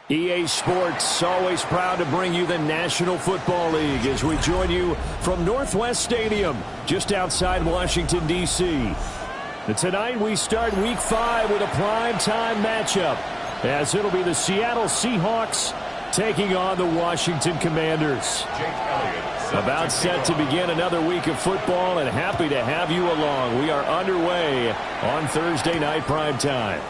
EA Sports, always proud to bring you the National Football League as we join you from Northwest Stadium, just outside Washington, D.C. And tonight we start Week 5 with a primetime matchup, as it'll be the Seattle Seahawks taking on the Washington Commanders. About set to begin another week of football, and happy to have you along. We are underway on Thursday night primetime.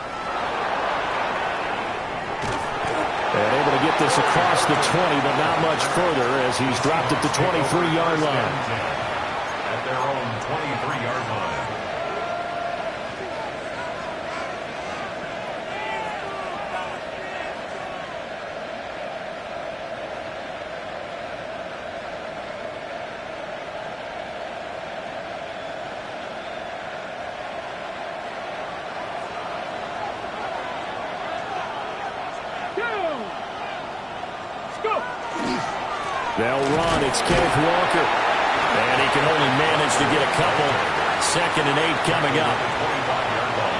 And able to get this across the 20, but not much further as he's dropped at the 23-yard line. At their own 23-yard line. They'll run. It's Kenneth Walker. And he can only manage to get a couple. 2nd and 8 coming up.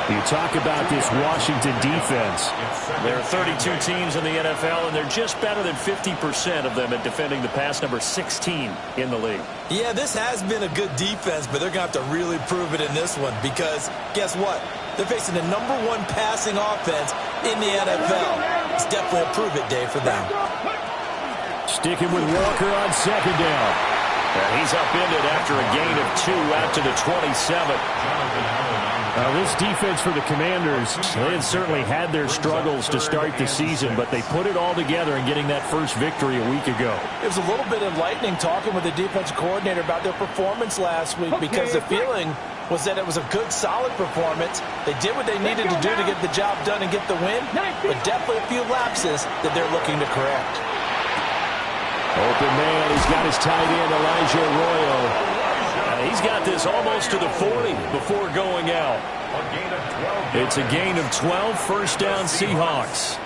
You talk about this Washington defense. There are 32 teams in the NFL, and they're just better than 50% of them at defending the pass, number 16 in the league. Yeah, this has been a good defense, but they're going to have to really prove it in this one because guess what? They're facing the #1 passing offense in the NFL. It's definitely a prove-it day for them. Sticking with Walker on 2nd down. And he's upended after a gain of 2 out to the 27. This defense for the Commanders, they had certainly had their struggles to start the season, but they put it all together in getting that first victory a week ago. It was a little bit enlightening talking with the defensive coordinator about their performance last week because the feeling was that it was a good, solid performance. They did what they needed to do to get the job done and get the win, but definitely a few lapses that they're looking to correct. Open man, he's got his tight end, Elijah Arroyo. He's got this almost to the 40 before going out. It's a gain of 12, 1st down Seahawks.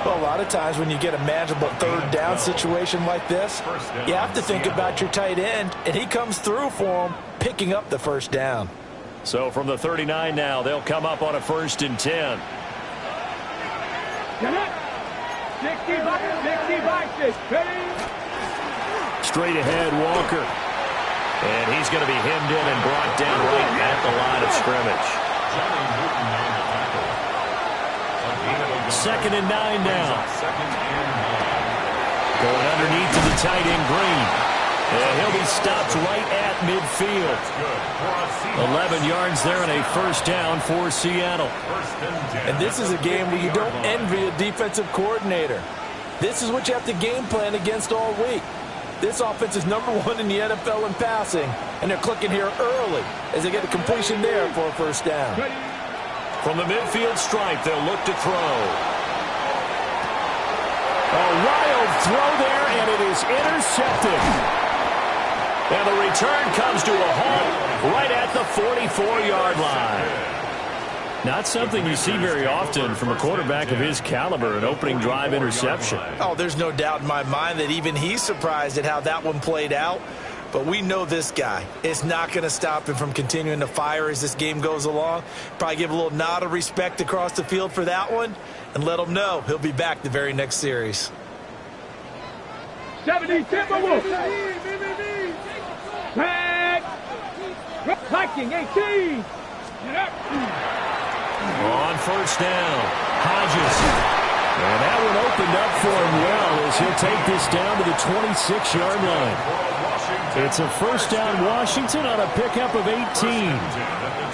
Well, a lot of times when you get a manageable 3rd down situation like this, you have to think about your tight end, and he comes through for him, picking up the 1st down. So from the 39 now, they'll come up on a 1st and 10. 60. Straight ahead, Walker. And he's going to be hemmed in and brought down right at the line of scrimmage. 2nd and 9 now. Going underneath to the tight end, Green. And he'll be stopped right at midfield. 11 yards there and a 1st down for Seattle. And this is a game where you don't envy a defensive coordinator. This is what you have to game plan against all week. This offense is #1 in the NFL in passing, and they're clicking here early as they get a completion there for a 1st down. From the midfield stripe, they'll look to throw. A wild throw there, and it is intercepted. And the return comes to a halt right at the 44-yard line. Not something you see very often from a quarterback of his caliber, an opening drive interception. Oh, there's no doubt in my mind that even he's surprised at how that one played out. But we know this guy. It's not going to stop him from continuing to fire as this game goes along. Probably give a little nod of respect across the field for that one and let him know he'll be back the very next series. 70 Timberwolves. Tag. Viking 18. On 1st down, Hodges. And that one opened up for him well as he'll take this down to the 26-yard line. It's a first down Washington on a pickup of 18.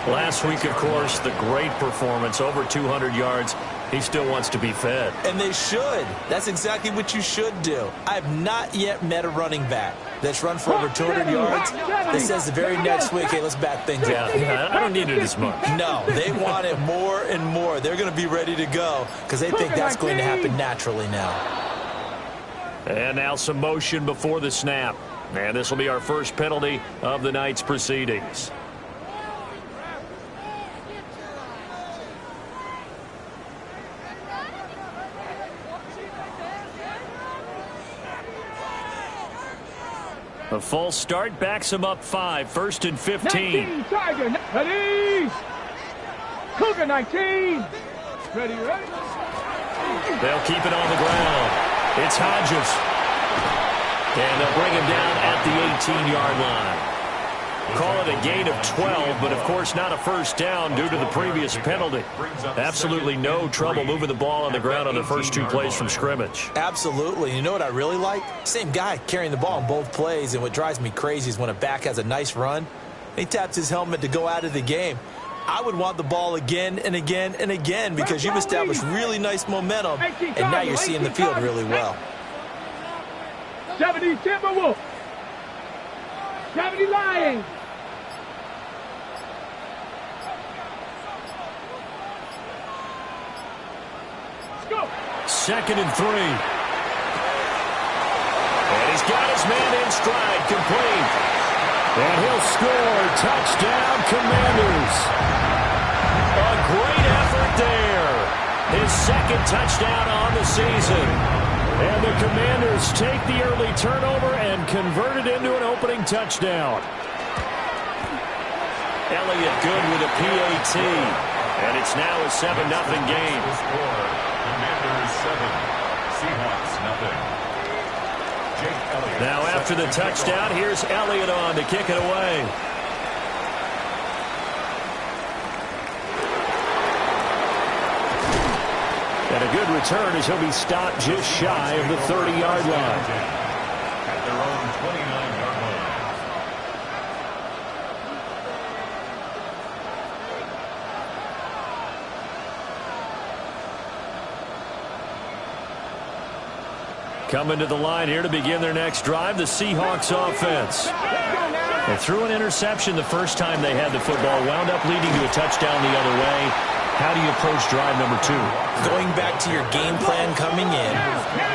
Last week, of course, the great performance, over 200 yards. He still wants to be fed. And they should. That's exactly what you should do. I have not yet met a running back that's run for over 200 yards that says the very next week, hey, let's back things up. Yeah, I don't need it as much. No, they want it more and more. They're going to be ready to go because they think that's going to happen naturally now. And now some motion before the snap. And this will be our first penalty of the night's proceedings. A false start backs him up 5, 1st and 15. 19, Tiger, ready. Cougar 19. Ready. They'll keep it on the ground. It's Hodges. And they'll bring him down at the 18-yard line. Call it a gain of 12, but of course not a first down due to the previous penalty. Absolutely no trouble moving the ball on the ground on the first 2 plays from scrimmage. Absolutely. You know what I really like? Same guy carrying the ball in both plays, and what drives me crazy is when a back has a nice run, he taps his helmet to go out of the game. I would want the ball again and again and again because you've established really nice momentum, and now you're seeing the field really well. 70 Timberwolf. 70 Lions. Let's go. 2nd and 3. And he's got his man in stride, complete. And he'll score. Touchdown, Commanders. A great effort there. His 2nd touchdown on the season. And the Commanders take the early turnover and convert it into an opening touchdown. Elliott good with a PAT. And it's now a 7-0 game. Commanders 7, Seahawks nothing. Jake Elliott. Now after the touchdown, here's Elliott on to kick it away. And a good return as he'll be stopped just shy of the 30-yard line. At their own 29-yard line. Coming to the line here to begin their next drive, the Seahawks offense. They threw an interception the first time they had the football, wound up leading to a touchdown the other way. How do you approach drive number 2? Going back to your game plan coming in,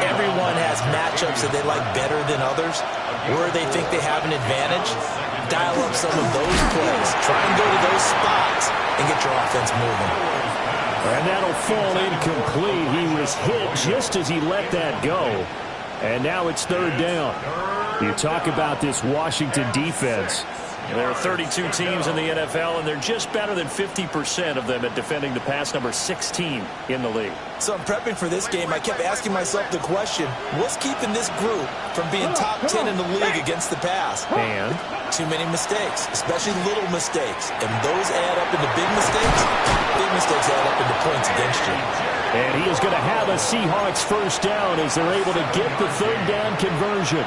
everyone has matchups that they like better than others. Where they think they have an advantage, dial up some of those plays. Try and go to those spots and get your offense moving. And that'll fall incomplete. He was hit just as he let that go. And now it's 3rd down. You talk about this Washington defense. There are 32 teams in the NFL, and they're just better than 50% of them at defending the pass, number 16 in the league. So I'm prepping for this game. I kept asking myself the question, what's keeping this group from being top 10 in the league against the pass? And too many mistakes, especially little mistakes. And those add up into big mistakes. Big mistakes add up into points against you. And he is going to have a Seahawks first down as they're able to get the 3rd down conversion.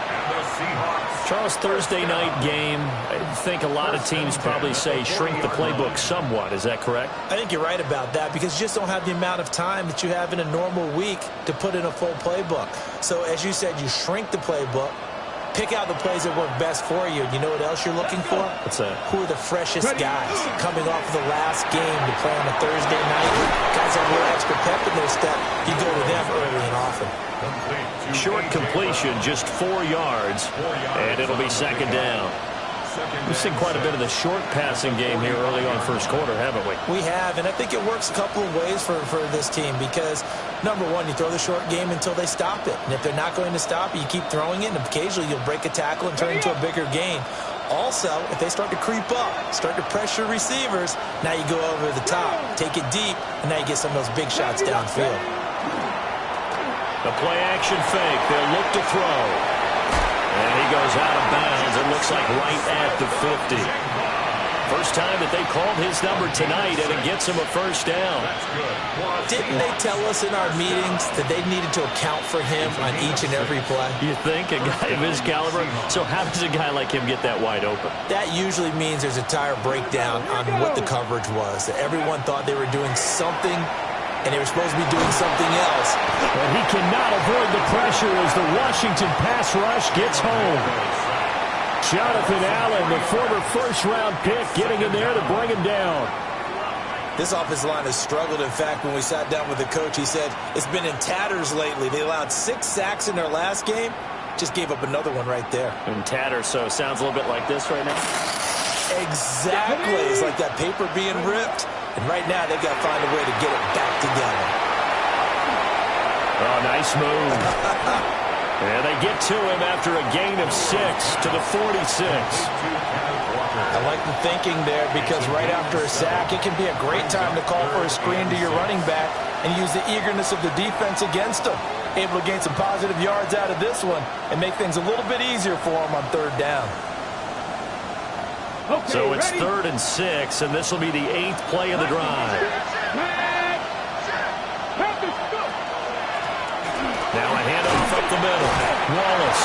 Charles, Thursday night game, I think a lot of teams probably say shrink the playbook somewhat. Is that correct? I think you're right about that because you just don't have the amount of time that you have in a normal week to put in a full playbook. So as you said, you shrink the playbook, pick out the plays that work best for you. You know what else you're looking for? What's that? Who are the freshest guys coming off of the last game to play on a Thursday night? Guys have a little extra pep in their step. You go to them early and often. Short completion, just 4 yards, and it'll be 2nd down. We've seen quite a bit of the short passing game here early on first quarter, haven't we? We have, and I think it works a couple of ways for this team because, number one, you throw the short game until they stop it. And if they're not going to stop it, you keep throwing it, and occasionally you'll break a tackle and turn into a bigger gain. Also, if they start to creep up, start to pressure receivers, now you go over the top, take it deep, and now you get some of those big shots downfield. The play-action fake. They'll look to throw. And he goes out of bounds. It looks like right at the 50. First time that they called his number tonight, and it gets him a first down. Didn't they tell us in our meetings that they needed to account for him on each and every play? You think? A guy of his caliber? So how does a guy like him get that wide open? That usually means there's a tire breakdown on what the coverage was. That everyone thought they were doing something, and they were supposed to be doing something else. But he cannot avoid the pressure as the Washington pass rush gets home. Jonathan Allen, the former first-round pick, getting in there to bring him down. This offensive line has struggled. In fact, when we sat down with the coach, he said it's been in tatters lately. They allowed 6 sacks in their last game. Just gave up another one right there. In tatters, so it sounds a little bit like this right now. Exactly. It's like that paper being ripped. And right now, they've got to find a way to get it back together. Oh, nice move. And they get to him after a gain of 6 to the 46. I like the thinking there because right after a sack, it can be a great time to call for a screen to your running back and use the eagerness of the defense against them. Able to gain some positive yards out of this one and make things a little bit easier for them on third down. Okay, so it's ready? 3rd and 6, and this will be the 8th play of the drive. Now a handoff up the middle. Wallace.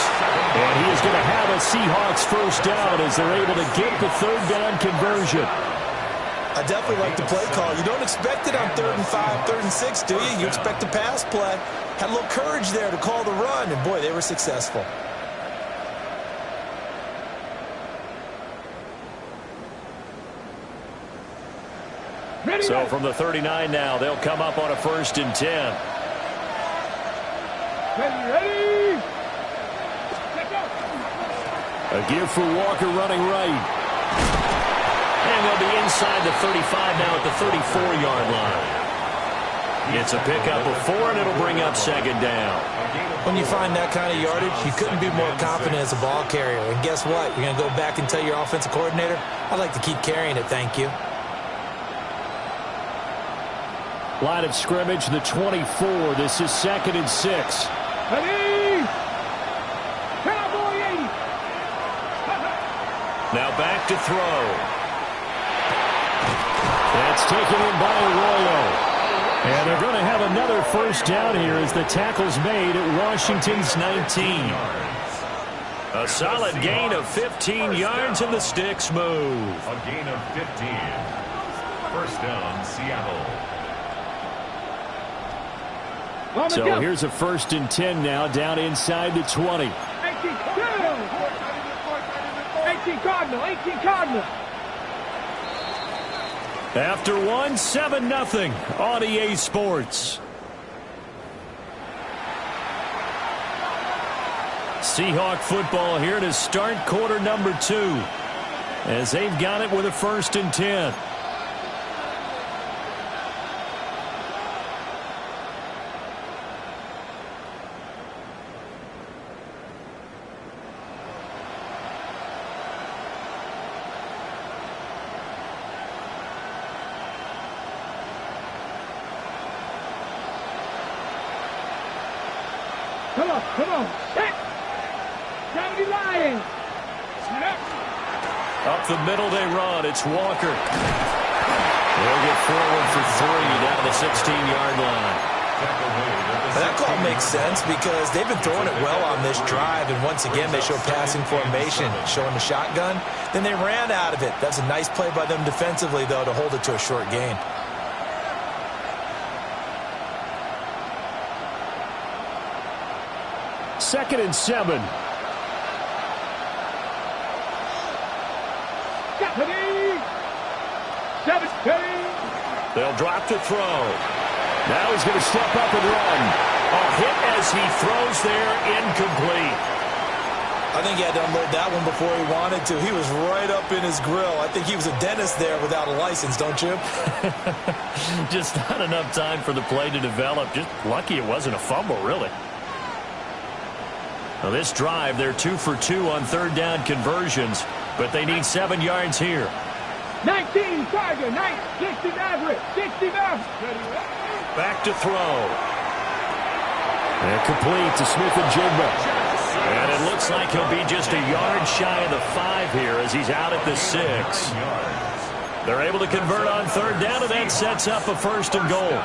And he is going to have a Seahawks first down as they're able to get the third down conversion. I definitely like the play call. You don't expect it on 3rd and 5, 3rd and 6, do you? You expect a pass play. Had a little courage there to call the run, and boy, they were successful. Ready, So from the 39 now, they'll come up on a 1st and 10. ready. Let's go. A give for Walker running right. And they'll be inside the 35 now at the 34-yard line. It's a pickup of 4, and it'll bring up 2nd down. When you find that kind of yardage, you couldn't be more confident as a ball carrier. And guess what? You're going to go back and tell your offensive coordinator, I'd like to keep carrying it, thank you. Line of scrimmage, the 24. This is 2nd and 6. Ready. Cowboy 80. Now back to throw. That's taken in by Arroyo. And they're going to have another first down here as the tackle's made at Washington's 19. A solid gain of 15 yards, and the sticks move. A gain of 15. First down, Seattle. So here's a 1st and 10 now, down inside the 20. 18 Cardinal. 18 Cardinal. After 1, 7-0 on EA Sports. Seahawk football here to start quarter number 2 as they've got it with a 1st and 10. Come on. Set. Johnny Lions. Snap. Up the middle they run. It's Walker. They'll get forward for 3 down to the 16-yard line. That call makes sense because they've been throwing it well on this drive, and once again they show passing formation, showing the shotgun. Then they ran out of it. That's a nice play by them defensively, though, to hold it to a short gain. Second and 7. They'll drop to throw. Now he's going to step up and run. A hit as he throws there, incomplete. I think he had to unload that one before he wanted to. He was right up in his grill. I think he was a dentist there without a license, don't you? Just not enough time for the play to develop. Just lucky it wasn't a fumble, really. Now this drive, they're 2 for 2 on 3rd down conversions, but they need 7 yards here. 19 Tiger, 60 Maverick, 60 Maverick. Back to throw. And complete to Smith and Jigba. And it looks like he'll be just a yard shy of the 5 here as he's out at the 6. They're able to convert on 3rd down, and that sets up a 1st and goal.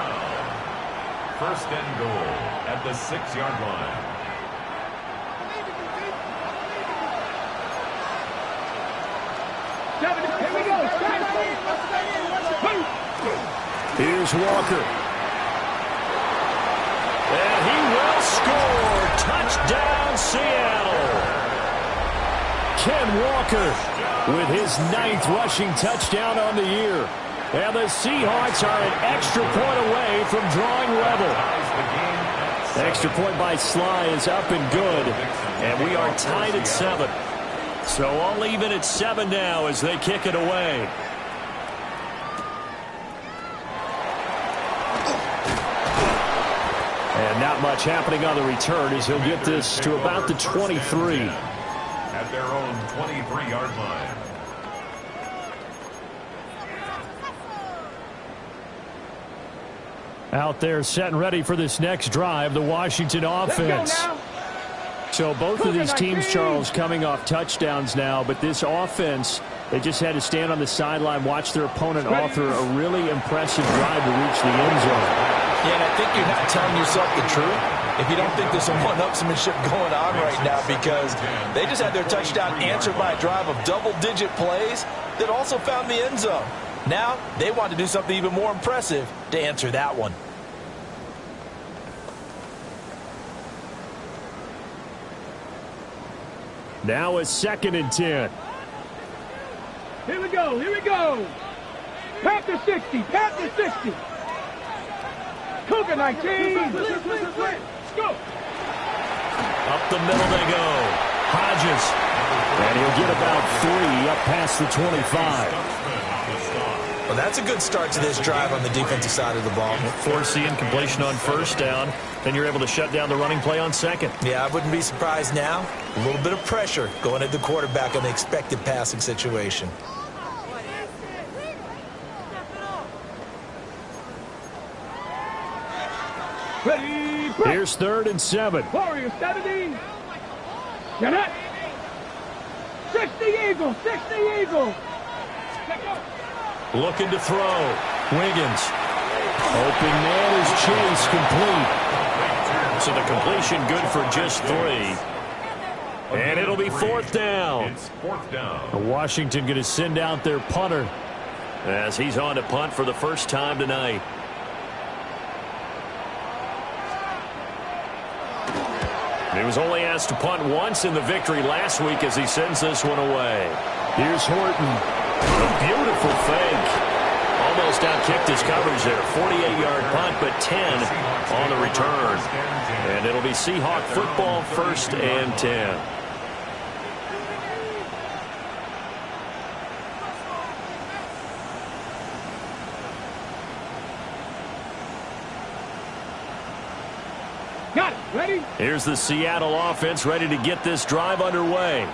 1st and goal at the 6-yard line. Here we go. Here's Walker. And he will score. Touchdown, Seattle. Ken Walker with his 9th rushing touchdown on the year. And the Seahawks are an extra point away from drawing level. The extra point by Sly is up and good. And we are tied at 7. So all even at 7 now as they kick it away. And not much happening on the return as he'll get this to about the 23. At their own 23-yard line. Out there set and ready for this next drive, the Washington offense. So both of these teams, Charles, coming off touchdowns now, but this offense, they just had to stand on the sideline, watch their opponent author a really impressive drive to reach the end zone. Yeah, and I think you're not telling yourself the truth if you don't think there's some one-upsmanship going on right now, because they just had their touchdown answered by a drive of double-digit plays that also found the end zone. Now, they want to do something even more impressive to answer that one. Now a 2nd and 10. Here we go. Here we go. Panther 60. Panther 60. Cougar 19. Let's go. Up the middle they go. Hodges. And he'll get about 3 up past the 25. Well, that's a good start to this drive on the defensive side of the ball. Forcing completion on 1st down. Then you're able to shut down the running play on 2nd. Yeah, I wouldn't be surprised now. A little bit of pressure going at the quarterback on the expected passing situation. Ready. Here's 3rd and 7. Warrior 70. Get it. 60 Eagle. 60 Eagle. Looking to throw. Wiggins. Open man is Chase, complete. So the completion good for just 3. And it'll be 4th down. It's 4th down. Washington going to send out their punter as he's on to punt for the first time tonight. He was only asked to punt once in the victory last week as he sends this one away. Here's Horton. A beautiful fake. Almost outkicked his coverage there. 48-yard punt, but 10 on the return. And it'll be Seahawk football, 1st and 10. Got it. Ready? Here's the Seattle offense ready to get this drive underway.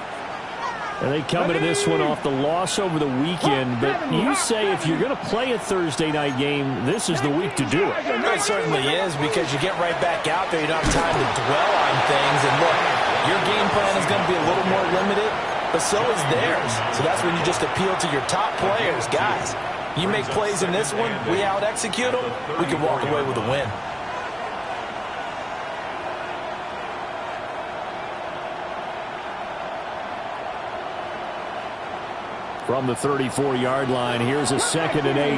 And they come into this one off the loss over the weekend, but you say if you're going to play a Thursday night game, this is the week to do it. It certainly is, because you get right back out there. You don't have time to dwell on things. And look, your game plan is going to be a little more limited, but so is theirs. So that's when you just appeal to your top players. Guys, you make plays in this one, we out-execute them, we can walk away with a win. From the 34-yard line, here's a 2nd and 8.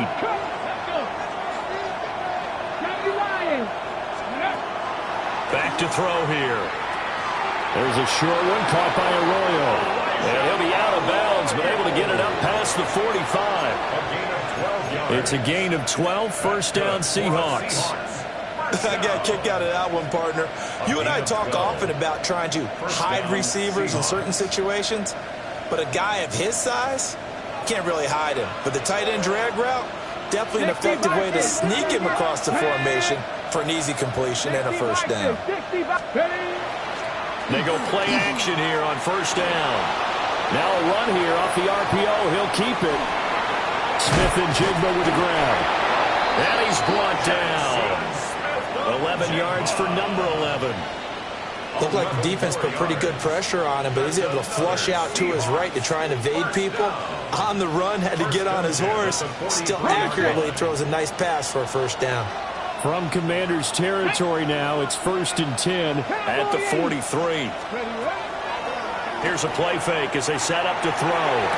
Back to throw here. There's a short one caught by Arroyo. And he'll be out of bounds, but able to get it up past the 45. It's a gain of 12, 1st down Seahawks. I got a kick out of that one, partner. You and I talk often about trying to hide receivers in certain situations, but a guy of his size can't really hide him. But the tight end drag route, definitely an effective way to sneak him across the formation for an easy completion and a 1st down. They go play action here on 1st down. Now a run here off the RPO. He'll keep it. Smith and Jigba with the grab. And he's brought down. 11 yards for number 11. Looked like the defense put pretty good pressure on him, but he's able to flush out to his right to try and evade people. On the run, had to get on his horse. Still accurately throws a nice pass for a first down. From Commander's territory now, it's 1st and 10 at the 43. Here's a play fake as they set up to throw.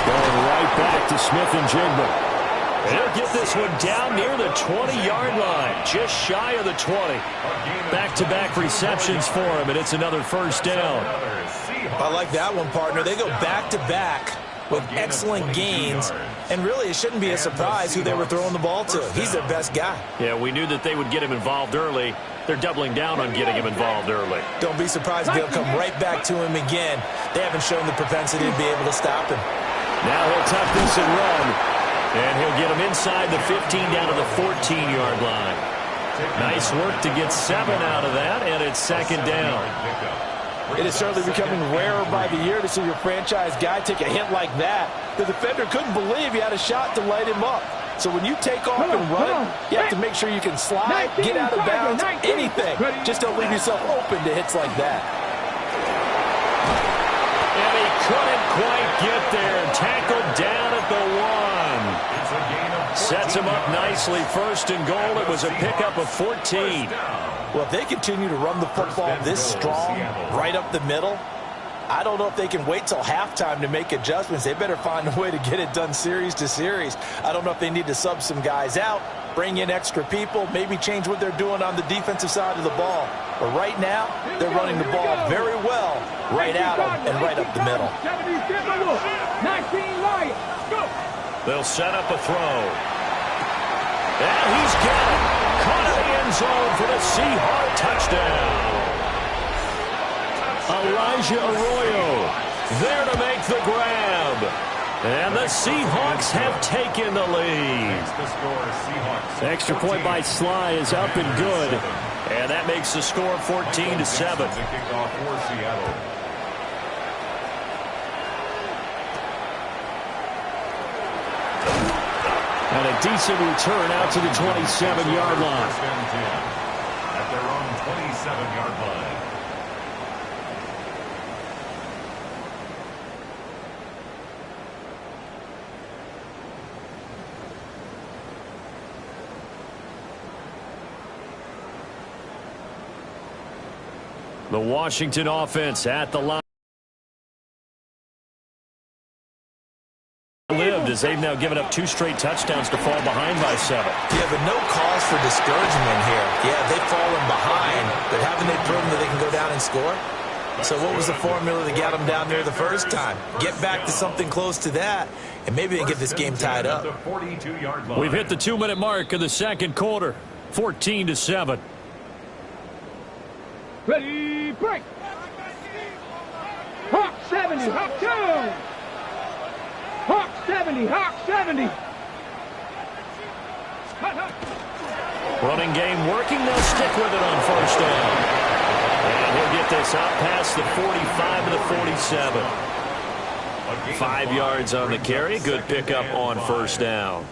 Going right back to Smith and Jigba. They'll get this one down near the 20-yard line, just shy of the 20. Back-to-back receptions for him, and it's another first down. I like that one, partner. They go back-to-back with excellent gains, and really it shouldn't be a surprise who they were throwing the ball to. He's their best guy. Yeah, we knew that they would get him involved early. They're doubling down on getting him involved early. Don't be surprised if they'll come right back to him again. They haven't shown the propensity to be able to stop him. Now he'll tuck this and run. And he'll get him inside the 15 down to the 14-yard line. Nice work to get 7 out of that, and it's 2nd down. It is certainly becoming rarer by the year to see your franchise guy take a hit like that. The defender couldn't believe he had a shot to light him up. So when you take off and run, you have to make sure you can slide, get out of bounds, anything. Just don't leave yourself open to hits like that. And he couldn't quite get there. Tackled down at the 1. Sets him up nicely. 1st and goal. It was a pickup of 14. Well, if they continue to run the football this strong, right up the middle, I don't know if they can wait till halftime to make adjustments. They better find a way to get it done series to series. I don't know if they need to sub some guys out, bring in extra people, maybe change what they're doing on the defensive side of the ball. But right now, they're running the ball very well, right at them and right up the middle. 19 Lions, go! They'll set up a throw. And he's got it. Caught in the end zone for the Seahawks touchdown. Elijah Arroyo there to make the grab. And the Seahawks have taken the lead. The extra point by Sly is up and good. And that makes the score 14-7. And a decent return out to the 27-yard line. At their own 27-yard line. The Washington offense at the line. Lived as they've now given up 2 straight touchdowns to fall behind by 7. Yeah, but no cause for discouragement here. Yeah, they've fallen behind, but haven't they proven that they can go down and score? So what was the formula to get them down there the first time? Get back to something close to that, and maybe they get this game tied up. We've hit the 2-minute mark of the second quarter. 14-7. Ready, break! Hawk 70, Hawk 2! Hawk 70, Hawk 70! Running game working. They'll stick with it on first down. And he'll get this out past the 45 to the 47. 5 yards on the carry. Good pickup on first down.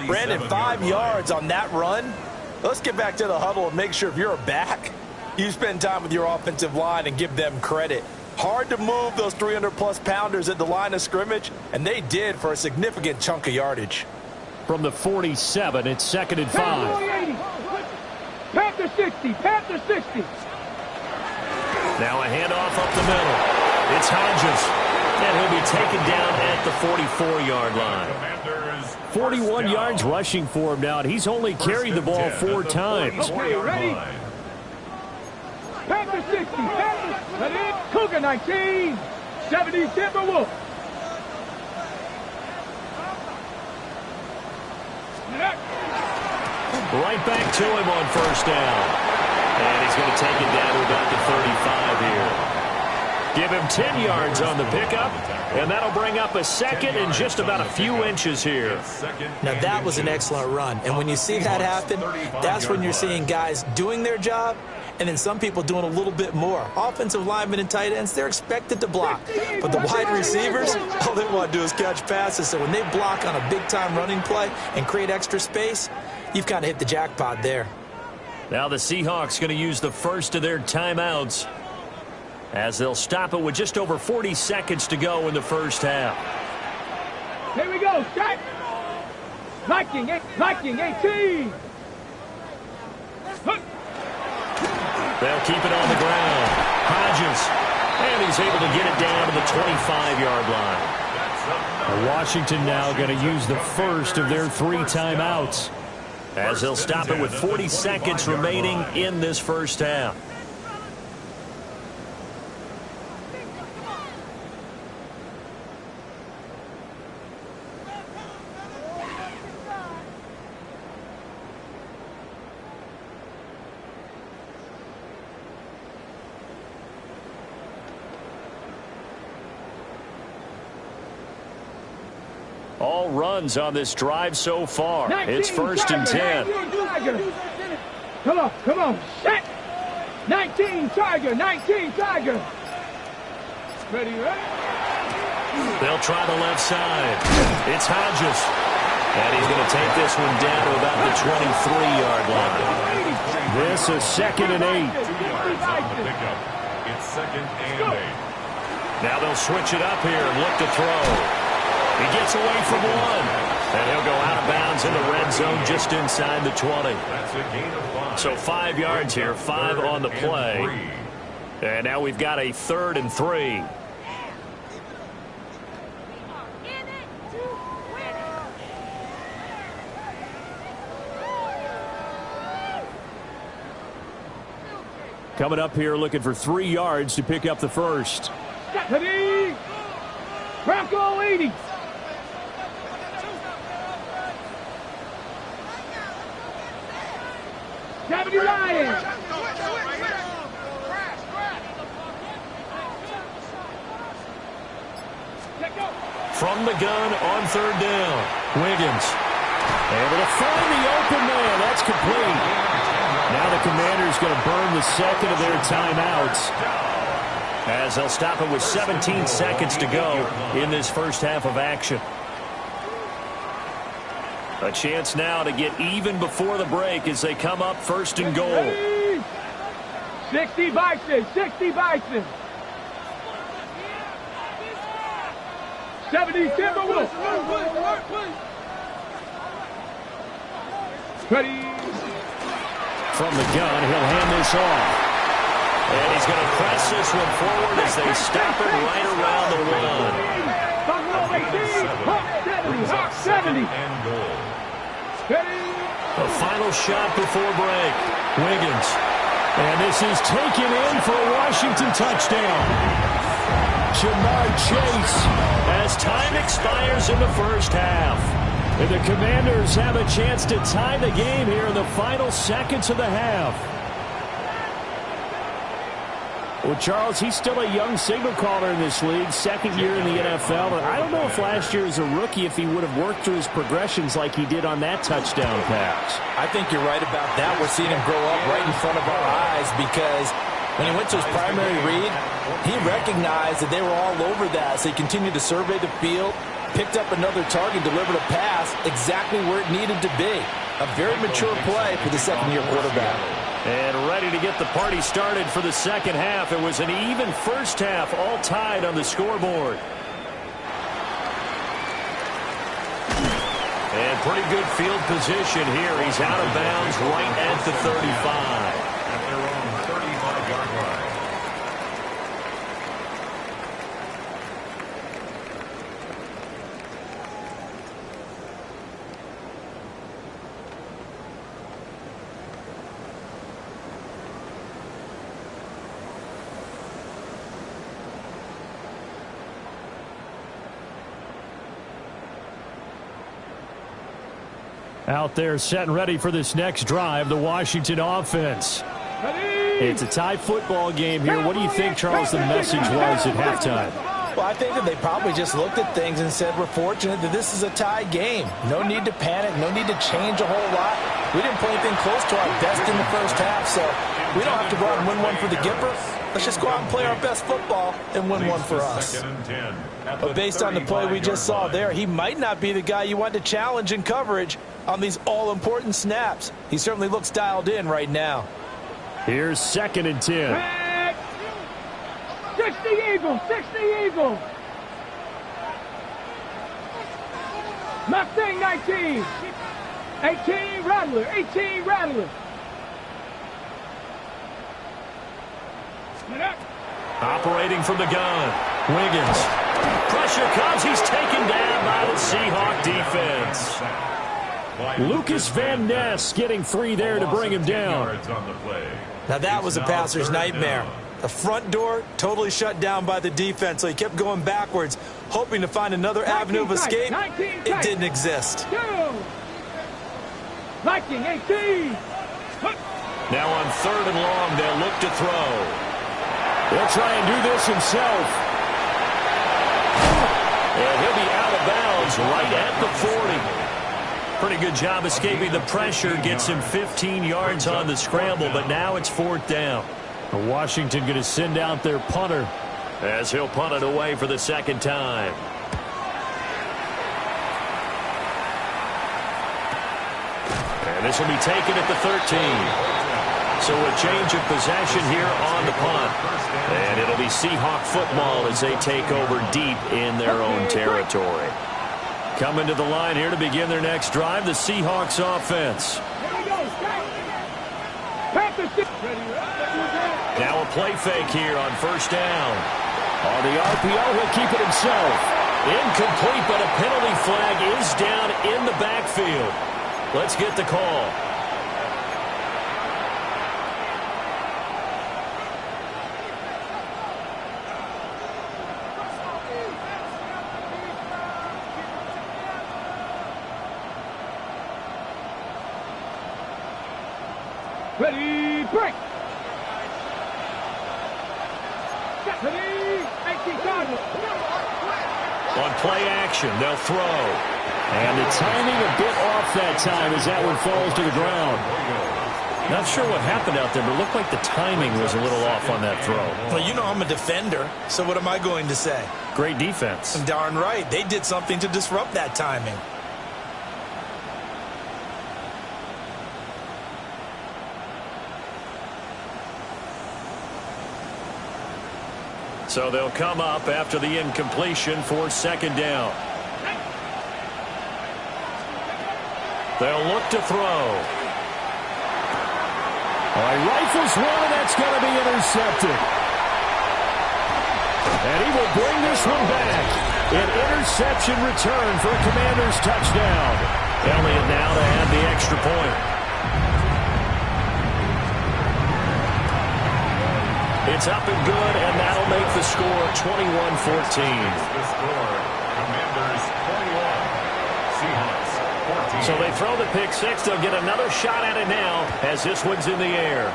Brandon, 5 yards on that run. Let's get back to the huddle and make sure if you're a back, you spend time with your offensive line and give them credit. Hard to move those 300-plus pounders at the line of scrimmage, and they did for a significant chunk of yardage. From the 47, it's 2nd and 5. Panther 60, Panther 60. Now a handoff up the middle. It's Hodges. And he'll be taken down at the 44-yard line. 41 yards rushing for him now, and he's only carried the ball 4 times. Okay, ready? Panther 60, Panther, ready? Cougar 19, 70 Timberwolf. Right back to him on first down. And he's going to take it down to about the 35 here. Give him 10 yards on the pickup, and that'll bring up a second and just about a few inches here. Now, that was an excellent run, and when you see that happen, that's when you're seeing guys doing their job and then some people doing a little bit more. Offensive linemen and tight ends, they're expected to block, but the wide receivers, all they want to do is catch passes. So when they block on a big-time running play and create extra space, you've kind of hit the jackpot there. Now the Seahawks going to use the first of their timeouts as they'll stop it with just over 40 seconds to go in the first half. Here we go, strike. Viking 18. They'll keep it on the ground. Hodges. And he's able to get it down to the 25-yard line. Washington now going to use the first of their 3 timeouts, as they'll stop it with 40 seconds remaining in this first half. All runs on this drive so far. 19, it's first and 10. 19, come on, set. 19 Tiger. Ready? They'll try the left side. It's Hodges. And he's going to take this one down to about the 23-yard line. This is 2nd and 8. It's 2nd and 8. Now they'll switch it up here and look to throw. He gets away from one. And he'll go out of bounds in the red zone just inside the 20. That's a gain of 5. So 5 yards here, 5 on the play. And now we've got a 3rd and 3. Coming up here looking for 3 yards to pick up the first. Ready? Bronco 80. Deputy Ryan. From the gun on 3rd down. Wiggins. Able to find the open man. That's complete. Now the Commanders going to burn the second of their timeouts, as they'll stop it with 17 seconds to go in this first half of action. A chance now to get even before the break as they come up 1st and goal. 60 Bison. 70 Timberwolves. Ready? from the gun. He'll hand this off. And he's going to press this one forward as they stop it right around the one. 70. A final shot before break. Wiggins. And this is taken in for a Washington touchdown. Jamar Chase. As time expires in the first half. And the Commanders have a chance to tie the game here in the final seconds of the half. Well, Charles, he's still a young signal caller in this league, second year in the NFL. But I don't know if last year as a rookie, if he would have worked through his progressions like he did on that touchdown pass. I think you're right about that. We're seeing him grow up right in front of our eyes because when he went to his primary read, he recognized that they were all over that. So he continued to survey the field, picked up another target, delivered a pass exactly where it needed to be. A very mature play for the second-year quarterback. And ready to get the party started for the second half. It was an even first half, all tied on the scoreboard. And pretty good field position here. He's out of bounds right at the 35. At their own 35-yard line. Out there set and ready for this next drive, the Washington offense. It's a tie football game here. What do you think, Charles, the message was at halftime? Well, I think that they probably just looked at things and said, we're fortunate that this is a tie game. No need to panic. No need to change a whole lot. We didn't play anything close to our best in the first half, so We don't have to go out and win one for the Gipper. Let's just go out and play our best football and win one for us. But based on the play we just saw there, he might not be the guy you want to challenge in coverage on these all-important snaps. He certainly looks dialed in right now. Here's 2nd and 10. 60 Eagles, 60 Eagles. Mustang 19. 18 Rattler, 18 Rattler. Operating from the gun. Wiggins. Pressure comes. He's taken down by the Seahawk defense. Lucas Van Ness getting free there to bring him down. Now that was a passer's nightmare. The front door totally shut down by the defense, so he kept going backwards, hoping to find another avenue of escape. It didn't exist. Viking 18. Now on 3rd and long, they'll look to throw. He'll try and do this himself. And he'll be out of bounds right at the 40. Pretty good job escaping the pressure. Gets him 15 yards on the scramble, but now it's 4th down. Washington going to send out their punter as he'll punt it away for the 2nd time. And this will be taken at the 13. So a change of possession here on the punt. And it'll be Seahawk football as they take over deep in their own territory. Coming to the line here to begin their next drive, the Seahawks offense. Now a play fake here on 1st down. On the RPO, he'll keep it himself. Incomplete, but a penalty flag is down in the backfield. Let's get the call. Ready, break. Ready, 18 Cardinals. On play action, they'll throw. And the timing a bit off that time as that one falls to the ground. Not sure what happened out there, but it looked like the timing was a little off on that throw. Well, you know I'm a defender, so what am I going to say? Great defense. Darn right. They did something to disrupt that timing. So they'll come up after the incompletion for 2nd down. They'll look to throw. All right, rifles one, and that's going to be intercepted. And he will bring this one back. An interception return for a Commanders touchdown. Elliott now to add the extra point. It's up and good, and that'll make the score 21-14. The score, Commanders 21, Seahawks 14. So they throw the pick six. They'll get another shot at it now as this one's in the air.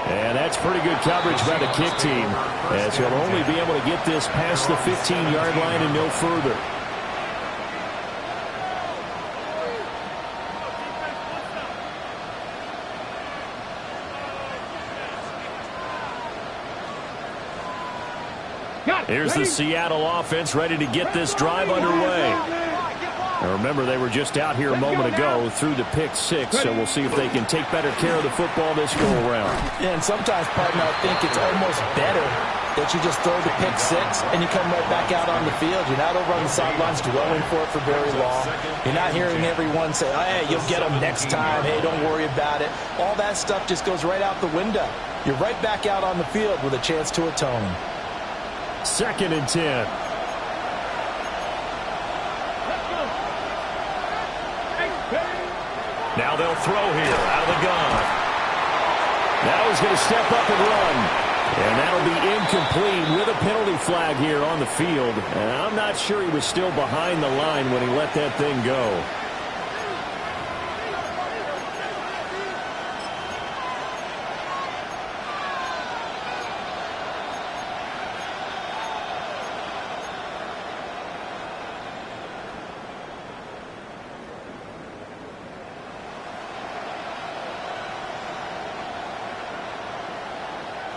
And that's pretty good coverage by the kick team, as he'll only be able to get this past the 15-yard line and no further. Here's the Seattle offense ready to get this drive underway. Now remember, they were just out here a moment ago through the pick six, so we'll see if they can take better care of the football this go-around. Yeah, and sometimes, partner, I think it's almost better that you just throw the pick six and you come right back out on the field. You're not over on the sidelines dwelling for it for very long. You're not hearing everyone say, oh, hey, you'll get them next time. Hey, don't worry about it. All that stuff just goes right out the window. You're right back out on the field with a chance to atone. 2nd and 10. Now they'll throw here out of the gun. Now he's going to step up and run. And that'll be incomplete with a penalty flag here on the field. And I'm not sure he was still behind the line when he let that thing go.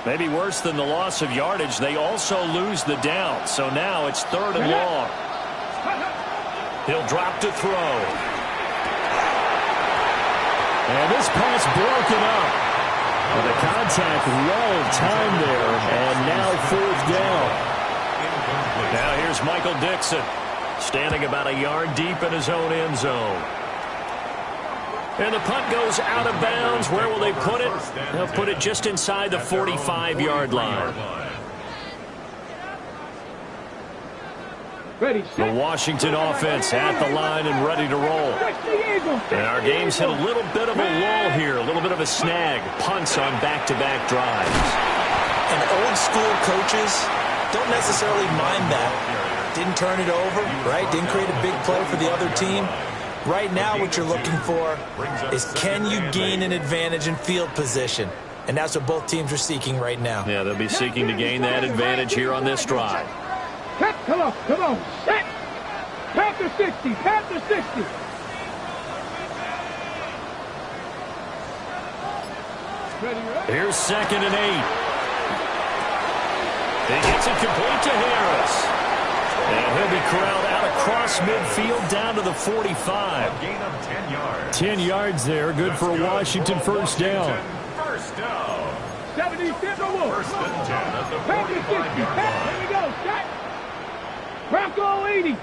Maybe worse than the loss of yardage, they also lose the down. So now it's 3rd and long. He'll drop to throw. And this pass broken up. And the contact well timed there. And now 4th down. Now here's Michael Dixon, standing about a yard deep in his own end zone. And the punt goes out of bounds. Where will they put it? They'll put it just inside the 45-yard line. The Washington offense at the line and ready to roll. And our game's hit a little bit of a lull here, a little bit of a snag. Punts on back-to-back drives. And old school coaches don't necessarily mind that. Didn't turn it over, right? Didn't create a big play for the other team. Right now what you're looking for is, can you gain an advantage in field position? And that's what both teams are seeking right now. Yeah, they'll be seeking to gain that advantage here on this drive. Come on, set. Panther 60, Panther 60. Here's 2nd and 8. He gets it complete to Harris. And he'll be corralled out across midfield down to the 45. Gain of 10 yards. 10 yards there. Good for a Washington first down. First down. 70 Timberwolves. First and 10 at the Panther 60, 45-yard Here line. we go, set. Bronco 80.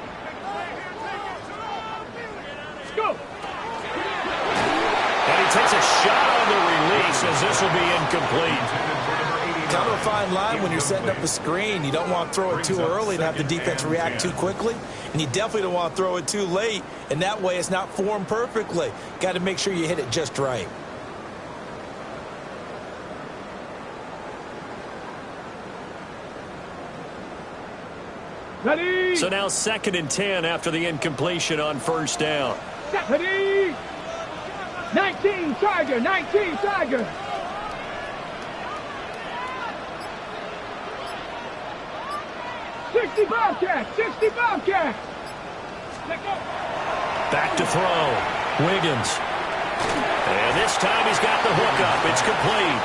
Let's go. And he takes a shot on the release as this will be incomplete. Kind of a fine line when you're setting up a screen. You don't want to throw it too early and have the defense react too quickly. And you definitely don't want to throw it too late. And that way it's not formed perfectly. Got to make sure you hit it just right. Ready. So now 2nd and 10 after the incompletion on first down. Ready. 19 Tiger, 19 Tiger. 60 Bobcats, 60 Bobcats. Back to throw. Wiggins. And this time he's got the hook up. It's complete.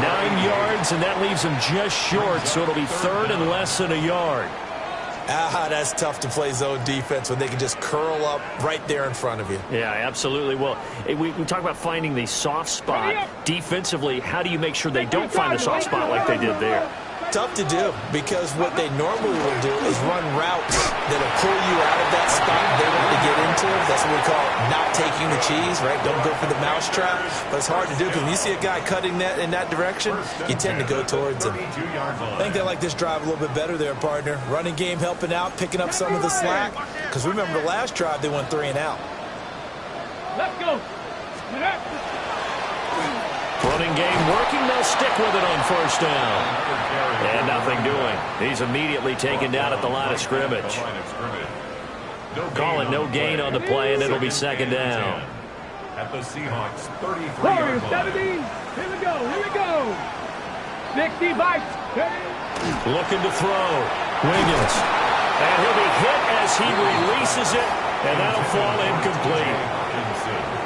9 yards, and that leaves him just short, so it'll be 3rd and less than a yard. That's tough to play zone defense when they can just curl up right there in front of you. Yeah, absolutely. Well, we talk about finding the soft spot. Defensively, how do you make sure they don't find the soft spot like they did there? Tough to do, because what they normally will do is run routes that'll pull you out of that spot they want to get into. That's what we call not taking the cheese, right? Don't go for the mousetrap. But it's hard to do, because when you see a guy cutting that in that direction, you tend to go towards him. I think they like this drive a little bit better there, partner. Running game helping out, picking up some of the slack. Because remember, the last drive they went 3 and out. Let's go. Running game working. They'll stick with it on first down. And nothing doing. He's immediately taken down at the line of scrimmage. Call it no gain on the play, and it'll be 2nd down. At the Seahawks 33-yard Warriors line. 70. Here we go, here we go. 60 by 30. Looking to throw. Wiggins. And he'll be hit as he releases it, and that'll fall incomplete.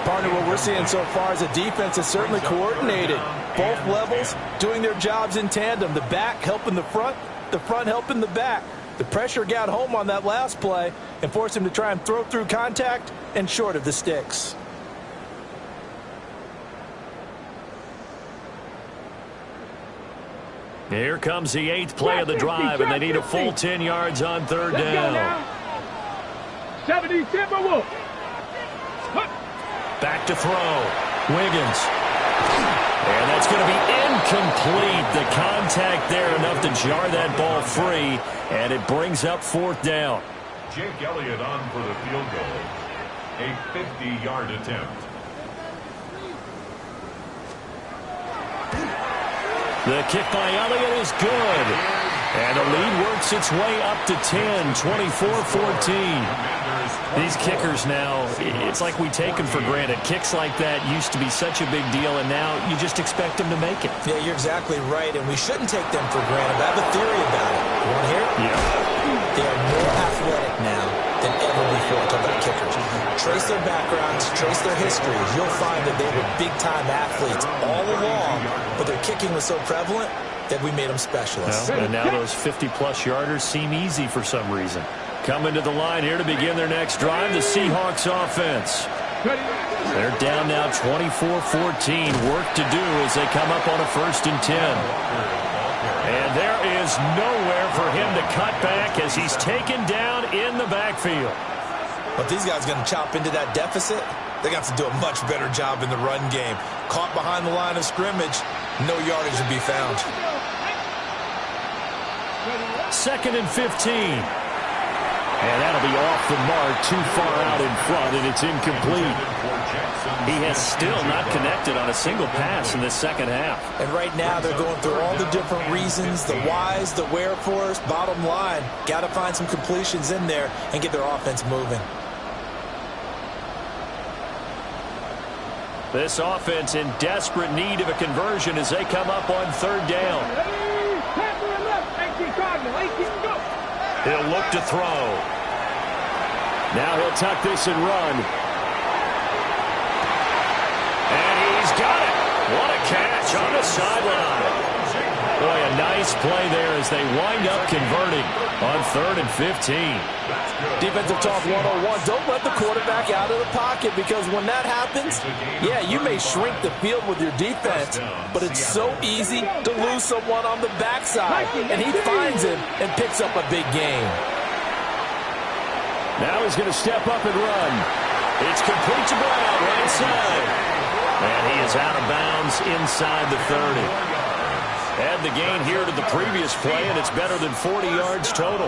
Partner, what we're seeing so far is a defense that's certainly coordinated. Both levels doing their jobs in tandem. The back helping the front helping the back. The pressure got home on that last play and forced him to try and throw through contact and short of the sticks. Here comes the 8th play of the drive, and they need a full 10 yards on 3rd down. 70 Timberwolves. Back to throw. Wiggins. And that's going to be incomplete. The contact there enough to jar that ball free, and it brings up 4th down. Jake Elliott on for the field goal. A 50-yard attempt. The kick by Elliott is good. And the lead works its way up to 10, 24-14. These kickers now, it's like we take them for granted. Kicks like that used to be such a big deal, and now you just expect them to make it. Yeah, you're exactly right, and we shouldn't take them for granted. I have a theory about it. You want to hear it? Yeah. They are more athletic now than ever before. Talk about kickers. trace their backgrounds, trace their histories, you'll find that they were big-time athletes all along, but their kicking was so prevalent that we made them specialists. Well, and now those 50-plus yarders seem easy for some reason. Coming to the line here to begin their next drive, the Seahawks offense. They're down now 24-14. Work to do as they come up on a 1st and 10. And there is nowhere for him to cut back as he's taken down in the backfield. But these guys are going to chop into that deficit. They got to do a much better job in the run game. Caught behind the line of scrimmage, no yardage to be found. 2nd and 15. And that'll be off the mark, too far out in front, and it's incomplete. He has still not connected on a single pass in this second half. And right now they're going through all the different reasons, the whys, the wherefores. Bottom line, got to find some completions in there and get their offense moving. This offense in desperate need of a conversion as they come up on 3rd down. He'll look to throw. Now he'll tuck this and run. And he's got it. What a catch on the sideline. Boy, a nice play there as they wind up converting on 3rd and 15. Defensive talk 101. Don't let the quarterback out of the pocket, because when that happens, yeah, you may shrink the field with your defense, but it's so easy to lose someone on the backside. And he finds him and picks up a big gain. Now he's going to step up and run. It's complete to Brown, right side. And he is out of bounds inside the 30. Add the gain here to the previous play, and it's better than 40 yards total.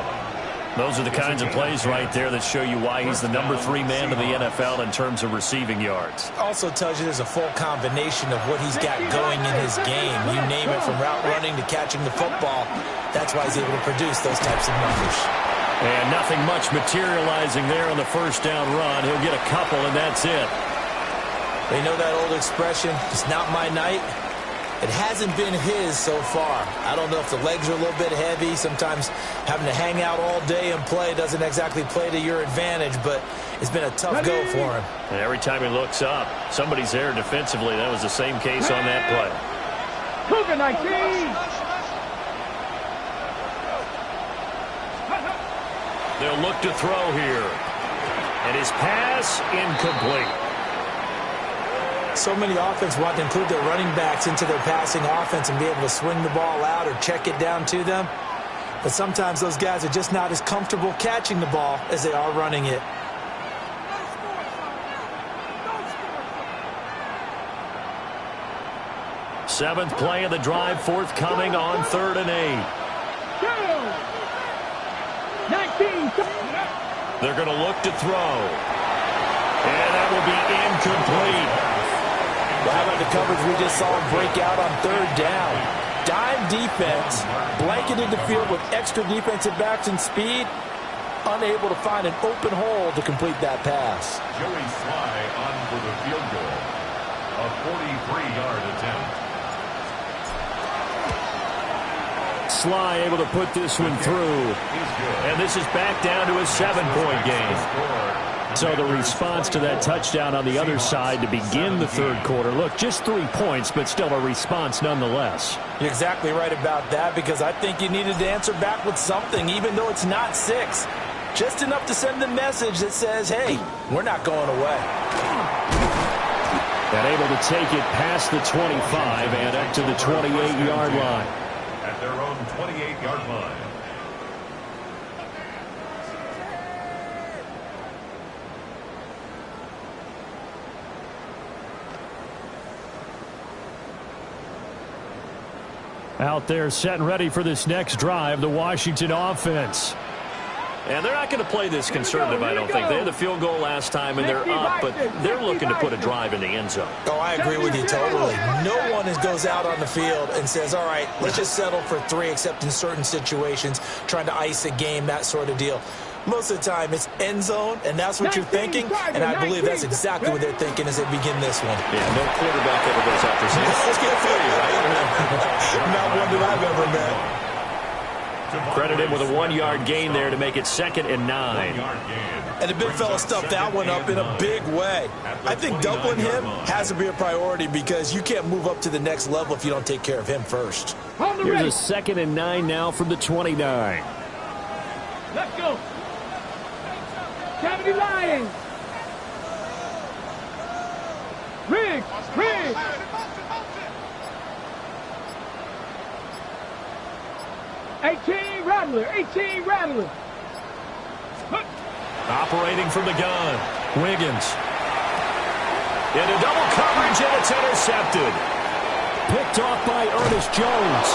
Those are the kinds of plays right there that show you why he's the number 3 man in the NFL in terms of receiving yards. Also tells you there's a full combination of what he's got going in his game. You name it, from route running to catching the football. That's why he's able to produce those types of numbers. And nothing much materializing there on the 1st down run. He'll get a couple, and that's it. You know that old expression, it's not my night? It hasn't been his so far. I don't know if the legs are a little bit heavy. Sometimes having to hang out all day and play doesn't exactly play to your advantage, but it's been a tough go for him. And every time he looks up, somebody's there defensively. That was the same case on that play. Cougar 19. They'll look to throw here. And his pass incomplete. So many offenses want to include their running backs into their passing offense and be able to swing the ball out or check it down to them. But sometimes those guys are just not as comfortable catching the ball as they are running it. Seventh play of the drive forthcoming on 3rd and 8. 19. They're going to look to throw. And that will be incomplete. Well, how about the coverage we just saw him break out on 3rd down? Dime defense, blanketed the field with extra defensive backs and speed, unable to find an open hole to complete that pass. Joey Sly on for the field goal. A 43-yard attempt. Sly able to put this one through. And this is back down to a 7-point game. So the response to that touchdown on the other side to begin the 3rd quarter. Look, just 3 points, but still a response nonetheless. You're exactly right about that, because I think you needed to answer back with something, even though it's not 6. Just enough to send the message that says, hey, we're not going away. And able to take it past the 25 and up to the 28-yard line. At their own 28-yard line. Out there set and ready for this next drive, the Washington offense. And they're not going to play this conservative, I don't think. They had the field goal last time, and they're up, but they're looking to put a drive in the end zone. Oh, I agree with you totally. No one goes out on the field and says, all right, let's just settle for 3, except in certain situations, trying to ice a game, that sort of deal. Most of the time, it's end zone, and that's what you're thinking, and I believe that's exactly what they're thinking as they begin this one. Yeah, no quarterback ever goes out there saying, let's get a failure, right? Not one that I've ever met. Credit him with a 1-yard gain there to make it 2nd and 9. And the big fella stuffed that one up in a big way. I think doubling him has to be a priority because you can't move up to the next level if you don't take care of him first. Here's a 2nd and 9 now from the 29. Let's go. 70 Lions. Riggs. 18 Rattler. Operating from the gun, Wiggins. Into double coverage, and it's intercepted. Picked off by Ernest Jones.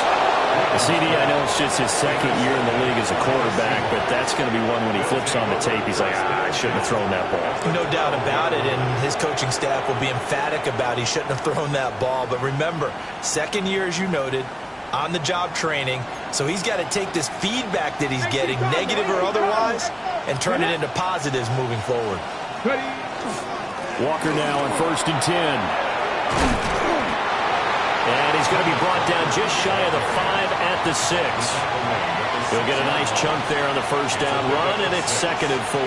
The CD, I know it's just his 2nd year in the league as a quarterback, but that's going to be one when he flips on the tape, he's like, I shouldn't have thrown that ball. No doubt about it, and his coaching staff will be emphatic about he shouldn't have thrown that ball. But remember, 2nd year, as you noted, on-the-job training, so he's got to take this feedback that he's getting, negative or otherwise, and turn it into positives moving forward. Walker now on 1st and 10. And he's going to be brought down just shy of the 5 at the 6. He'll get a nice chunk there on the 1st down run, and it's 2nd and 4.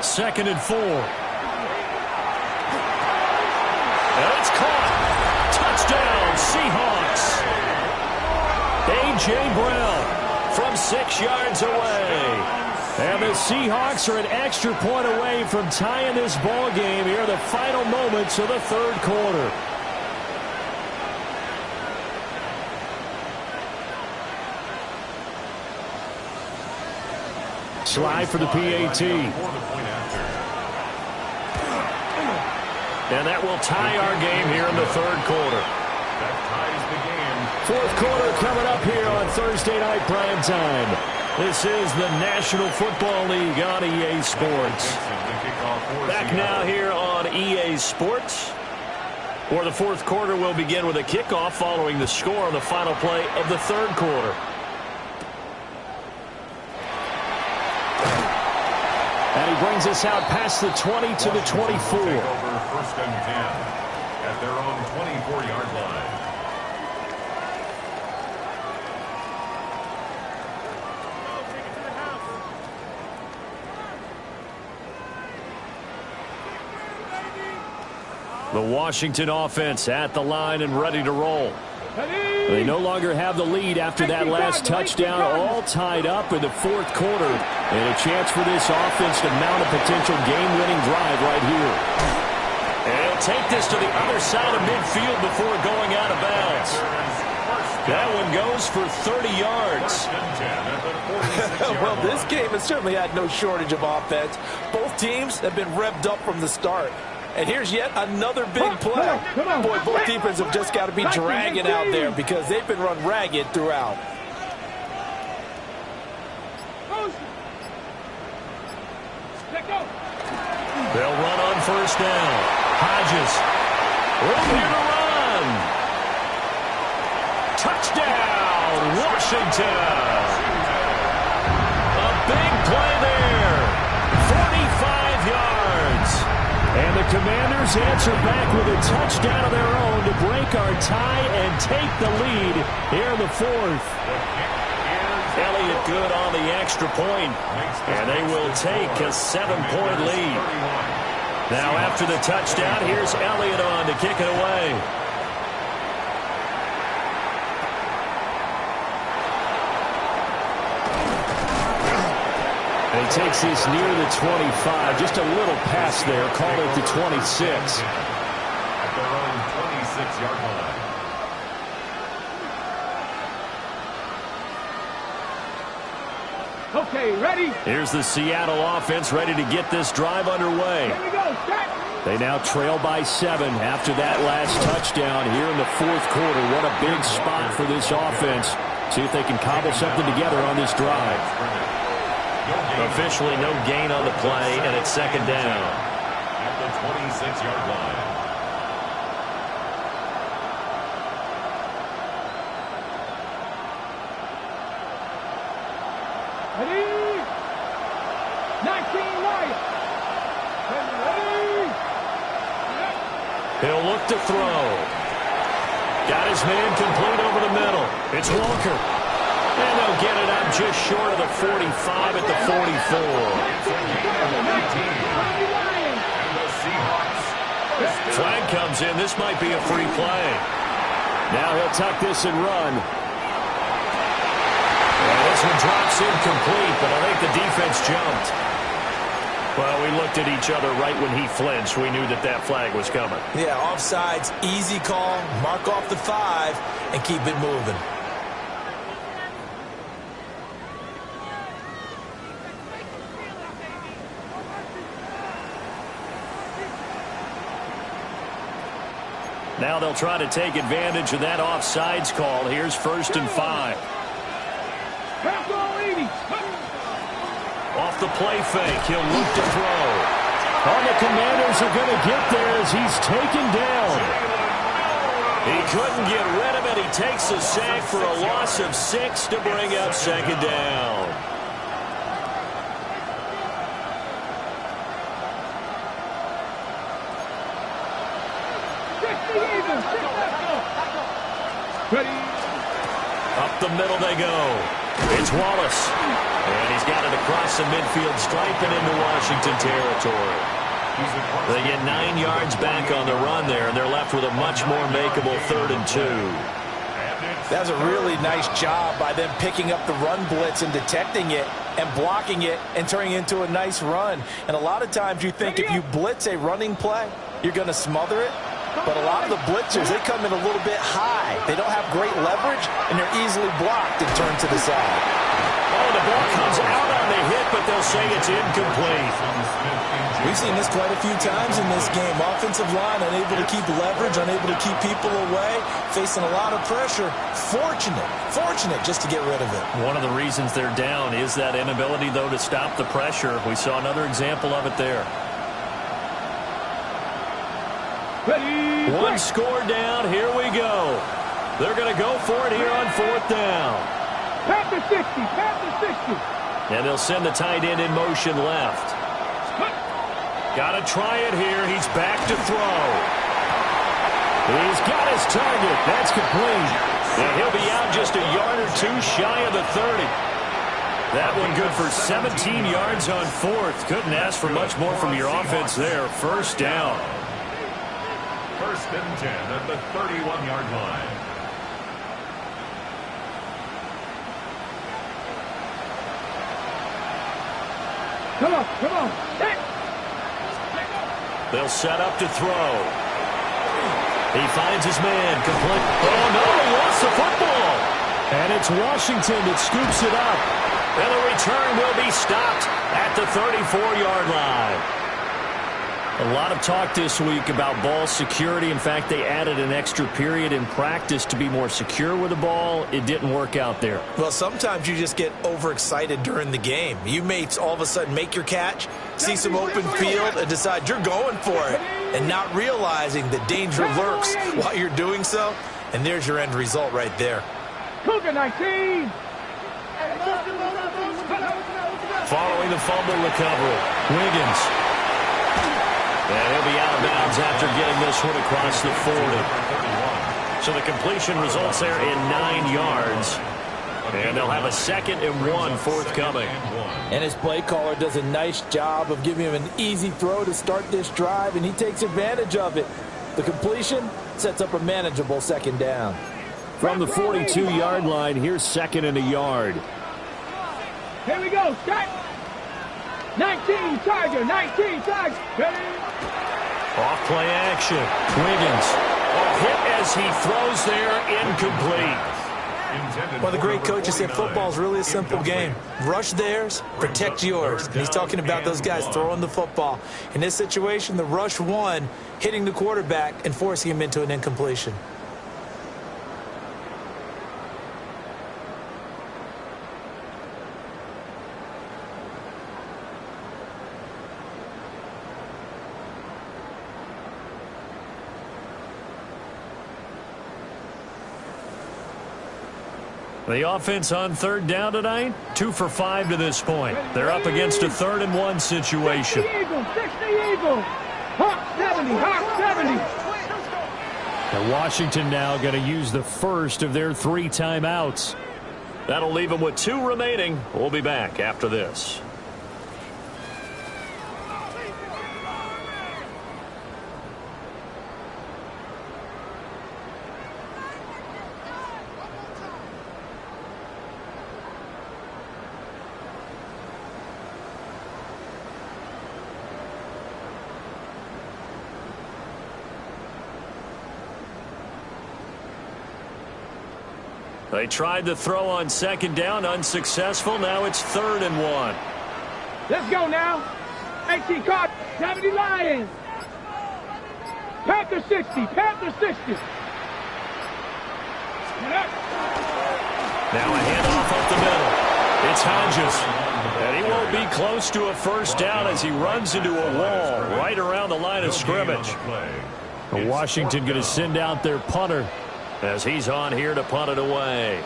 Second and 4. And it's caught. Touchdown, Seahawks. A.J. Brown from 6 yards away. And the Seahawks are an extra point away from tying this ball game here in the final moments of the 3rd quarter. Slide for the PAT. And that will tie our game here in the 3rd quarter. That ties the game. 4th quarter coming up here on Thursday night prime time. This is the National Football League on EA Sports. Back now here on EA Sports, where the 4th quarter will begin with a kickoff following the score on the final play of the 3rd quarter. And he brings us out past the 20 to the 24. Take over 1st and 10 at their own 24-yard line. The Washington offense at the line and ready to roll. They no longer have the lead after that last touchdown, all tied up in the 4th quarter. And a chance for this offense to mount a potential game-winning drive right here. And he'll take this to the other side of midfield before going out of bounds. That one goes for 30 yards. Well, this game has certainly had no shortage of offense. Both teams have been revved up from the start. And here's yet another big play. Boy, both defenses have just got to be dragging out there because they've been run ragged throughout. They'll run on 1st down. Hodges. Room here to run. Touchdown, Washington. A big play there. 45 yards. And the Commanders answer back with a touchdown of their own to break our tie and take the lead here in the 4th. Elliott good on the extra point, and they will take a 7-point lead. Now after the touchdown, here's Elliott on to kick it away. And he takes this near the 25. Just a little pass there. Call it the 26. At their own 26-yard line. Okay, ready? Here's the Seattle offense ready to get this drive underway. Here we go. Start. They now trail by 7 after that last touchdown here in the 4th quarter. What a big spot for this offense. See if they can cobble something together on this drive. Officially no gain on the play, and it's 2nd down. At the 26-yard line. Ready? look to throw. Got his man complete over the middle. It's Walker. And they'll get it up just short of the 45 at the 44. Flag comes in. This might be a free play. Now he'll tuck this and run. And this one drops incomplete, but I think the defense jumped. Well, we looked at each other right when he flinched. We knew that that flag was coming. Yeah, offsides, easy call. Mark off the 5 and keep it moving. Now they'll try to take advantage of that offsides call. Here's 1st and 5. Off the play fake, he'll look to throw. All the Commanders are going to get there as he's taken down. He couldn't get rid of it. He takes a sack for a loss of 6 to bring up 2nd down. Up the middle they go. It's Wallace. And he's got it across the midfield stripe and into Washington territory. They get 9 yards back on the run there, and they're left with a much more makeable 3rd and 2. That's a really nice job by them picking up the run blitz and detecting it and blocking it and turning it into a nice run. And a lot of times you think if you blitz a running play, you're going to smother it. But a lot of the blitzers, they come in a little bit high. They don't have great leverage, and they're easily blocked and turned to the side. Oh, the ball comes out on the hit, but they'll say it's incomplete. We've seen this quite a few times in this game. Offensive line unable to keep leverage, unable to keep people away, facing a lot of pressure. Fortunate just to get rid of it. One of the reasons they're down is that inability, though, to stop the pressure. We saw another example of it there. One score down. Here we go. They're going to go for it here on 4th down. Pat the 60. And they'll send the tight end in motion left. Got to try it here. He's back to throw. He's got his target. That's complete. And he'll be out just a yard or 2 shy of the 30. That one good for 17 yards on 4th. Couldn't ask for much more from your offense there. 1st down. 1st and 10 at the 31-yard line. Come on. They'll set up to throw. He finds his man. Complete. Oh, no, he lost the football. And it's Washington that scoops it up. And the return will be stopped at the 34-yard line. A lot of talk this week about ball security. In fact, they added an extra period in practice to be more secure with the ball. It didn't work out there. Well, sometimes you just get overexcited during the game. You may all of a sudden make your catch, see some open field, and decide you're going for it, and not realizing the danger lurks while you're doing so. And there's your end result right there. Cougar 19. Following the fumble recovery, Wiggins. And he'll be out of bounds after getting this one across the 40. So the completion results there in 9 yards. And they'll have a 2nd and 1 forthcoming. And his play caller does a nice job of giving him an easy throw to start this drive, and he takes advantage of it. The completion sets up a manageable 2nd down. From the 42-yard line, here's 2nd and a yard. Here we go. Start. 19 Tiger. Ready? Off play action. Wiggins. Hit as he throws there, incomplete. Well, the great coaches said football is really a simple game. Rush theirs, protect yours. And he's talking about those guys throwing the football. In this situation, the rush won, hitting the quarterback and forcing him into an incompletion. The offense on 3rd down tonight, 2 for 5 to this point. They're up against a 3rd and 1 situation. 60 Eagles. Hawk 70. And Washington now going to use the first of their 3 timeouts. That'll leave them with 2 remaining. We'll be back after this. They tried to throw on 2nd down, unsuccessful. Now it's 3rd and 1. Let's go now. 18 card, 70 Lions. Panther 60, Panther 60. Now a handoff up the middle. It's Hodges. And he won't be close to a first down as he runs into a wall right around the line of scrimmage. Washington going to send out their punter as he's on here to punt it away.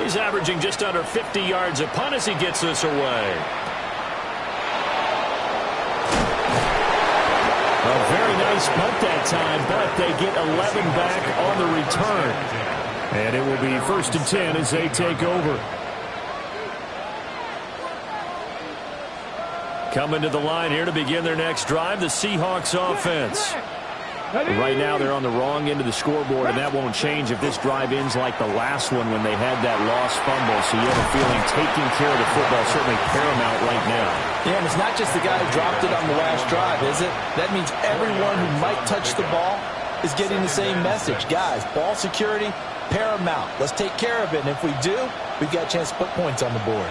He's averaging just under 50 yards a punt as he gets this away. A very nice punt that time, but they get 11 back on the return. And it will be 1st and 10 as they take over. Coming to the line here to begin their next drive, the Seahawks offense. Right now they're on the wrong end of the scoreboard, and that won't change if this drive ends like the last one when they had that lost fumble. So you have a feeling taking care of the football is certainly paramount right now. Yeah, and it's not just the guy who dropped it on the last drive, is it? That means everyone who might touch the ball is getting the same message. Guys, ball security, paramount. Let's take care of it, and if we do, we've got a chance to put points on the board.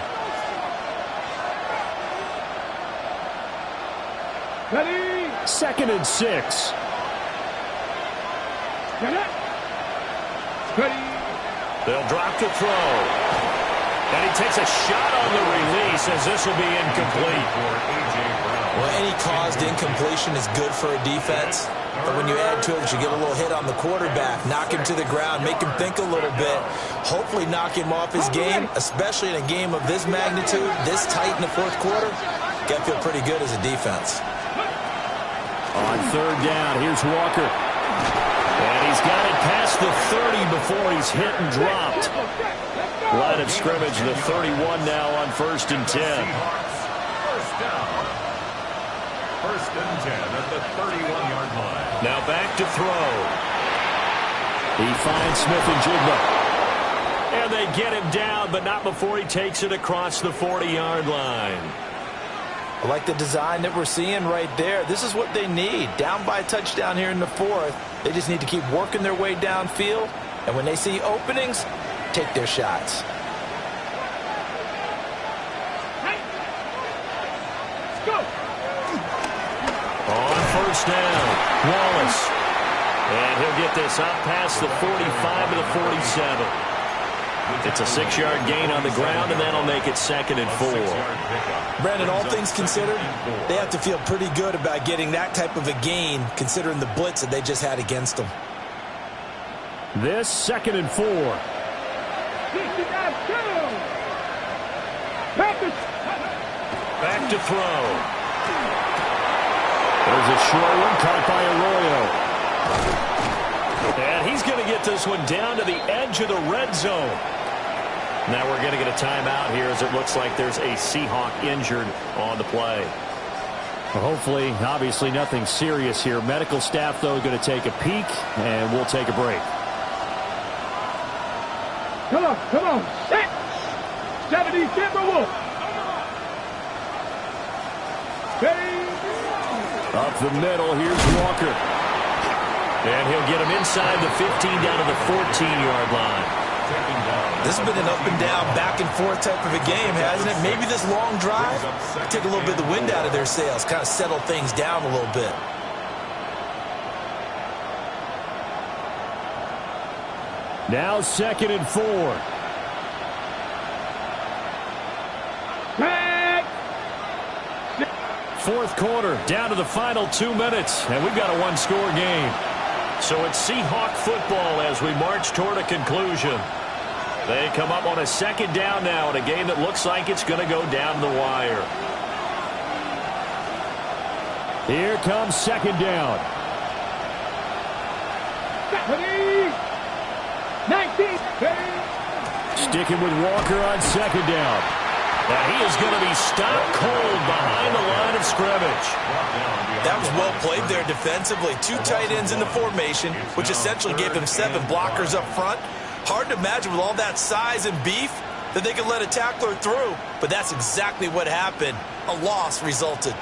Ready? 2nd and 6. Ready? They'll drop the throw. And he takes a shot on the release as this will be incomplete. Well, any caused incompletion is good for a defense. But when you add to it, you get a little hit on the quarterback, knock him to the ground, make him think a little bit, hopefully knock him off his game, especially in a game of this magnitude, this tight in the 4th quarter. Got to feel pretty good as a defense. On 3rd down, here's Walker. And he's got it past the 30 before he's hit and dropped. Line of scrimmage, the 31 now on 1st and 10. First down. 1st and 10 at the 31-yard line. Now back to throw. He finds Smith and Jigba. And they get him down, but not before he takes it across the 40-yard line. I like the design that we're seeing right there. This is what they need. Down by a touchdown here in the 4th. They just need to keep working their way downfield. And when they see openings, take their shots. Let's go. On 1st down, Wallace. And he'll get this up past the 45 to the 47. It's a 6-yard gain on the ground, and that'll make it 2nd and 4. Brandon, all things considered, they have to feel pretty good about getting that type of a gain, considering the blitz that they just had against them. This 2nd and 4. Back to throw. There's a short one caught by Arroyo. And he's going to get this one down to the edge of the red zone. Now we're going to get a timeout here as it looks like there's a Seahawk injured on the play. Well, hopefully, obviously nothing serious here. Medical staff, though, going to take a peek, and we'll take a break. Come on, set. 70 Timberwolves. Up the middle, here's Walker. And he'll get him inside the 15 down to the 14-yard line. This has been an up and down, back and forth type of a game, hasn't it? Maybe this long drive, take a little bit of the wind out of their sails, kind of settle things down a little bit. Now 2nd and 4. Fourth quarter, down to the final 2 minutes, and we've got a one-score game. So it's Seahawk football as we march toward a conclusion. They come up on a 2nd down now in a game that looks like it's going to go down the wire. Here comes 2nd down. 70. 19. Sticking with Walker on second down. Now he is going to be stopped cold behind the line of scrimmage. That was well played there defensively. 2 tight ends in the formation, which essentially gave them 7 blockers up front. Hard to imagine with all that size and beef that they could let a tackler through. But that's exactly what happened. A loss resulted.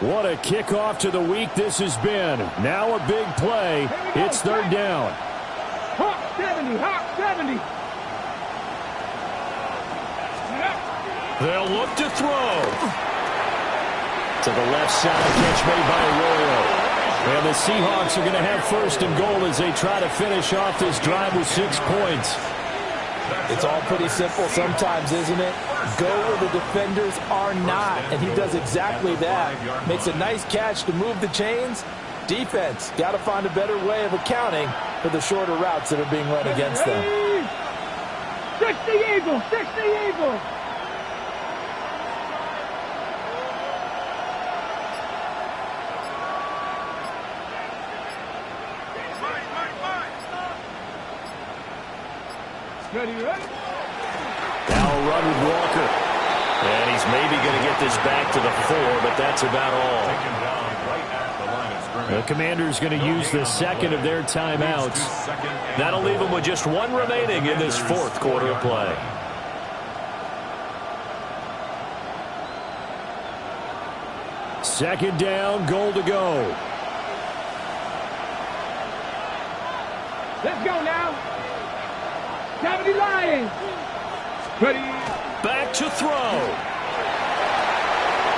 What a kickoff to the week this has been. Now a big play. It's third down. Hawk 70. Hawk 70. They'll look to throw. To the left side, catch made by Arroyo. And the Seahawks are going to have first and goal as they try to finish off this drive with 6 points. It's all pretty simple sometimes, isn't it? Go where the defenders are not, and he does exactly that. Makes a nice catch to move the chains. Defense, got to find a better way of accounting for the shorter routes that are being run against them. 60 Eagles, 60 Eagles. Ready, ready? Now a run with Walker. And he's maybe going to get this back to the 4, but that's about all. The Commanders going to use the second of their timeouts. That'll leave them with just 1 remaining in this 4th quarter of play. Second down, goal to go. Let's go now. 70 Lions. Ready. Back to throw.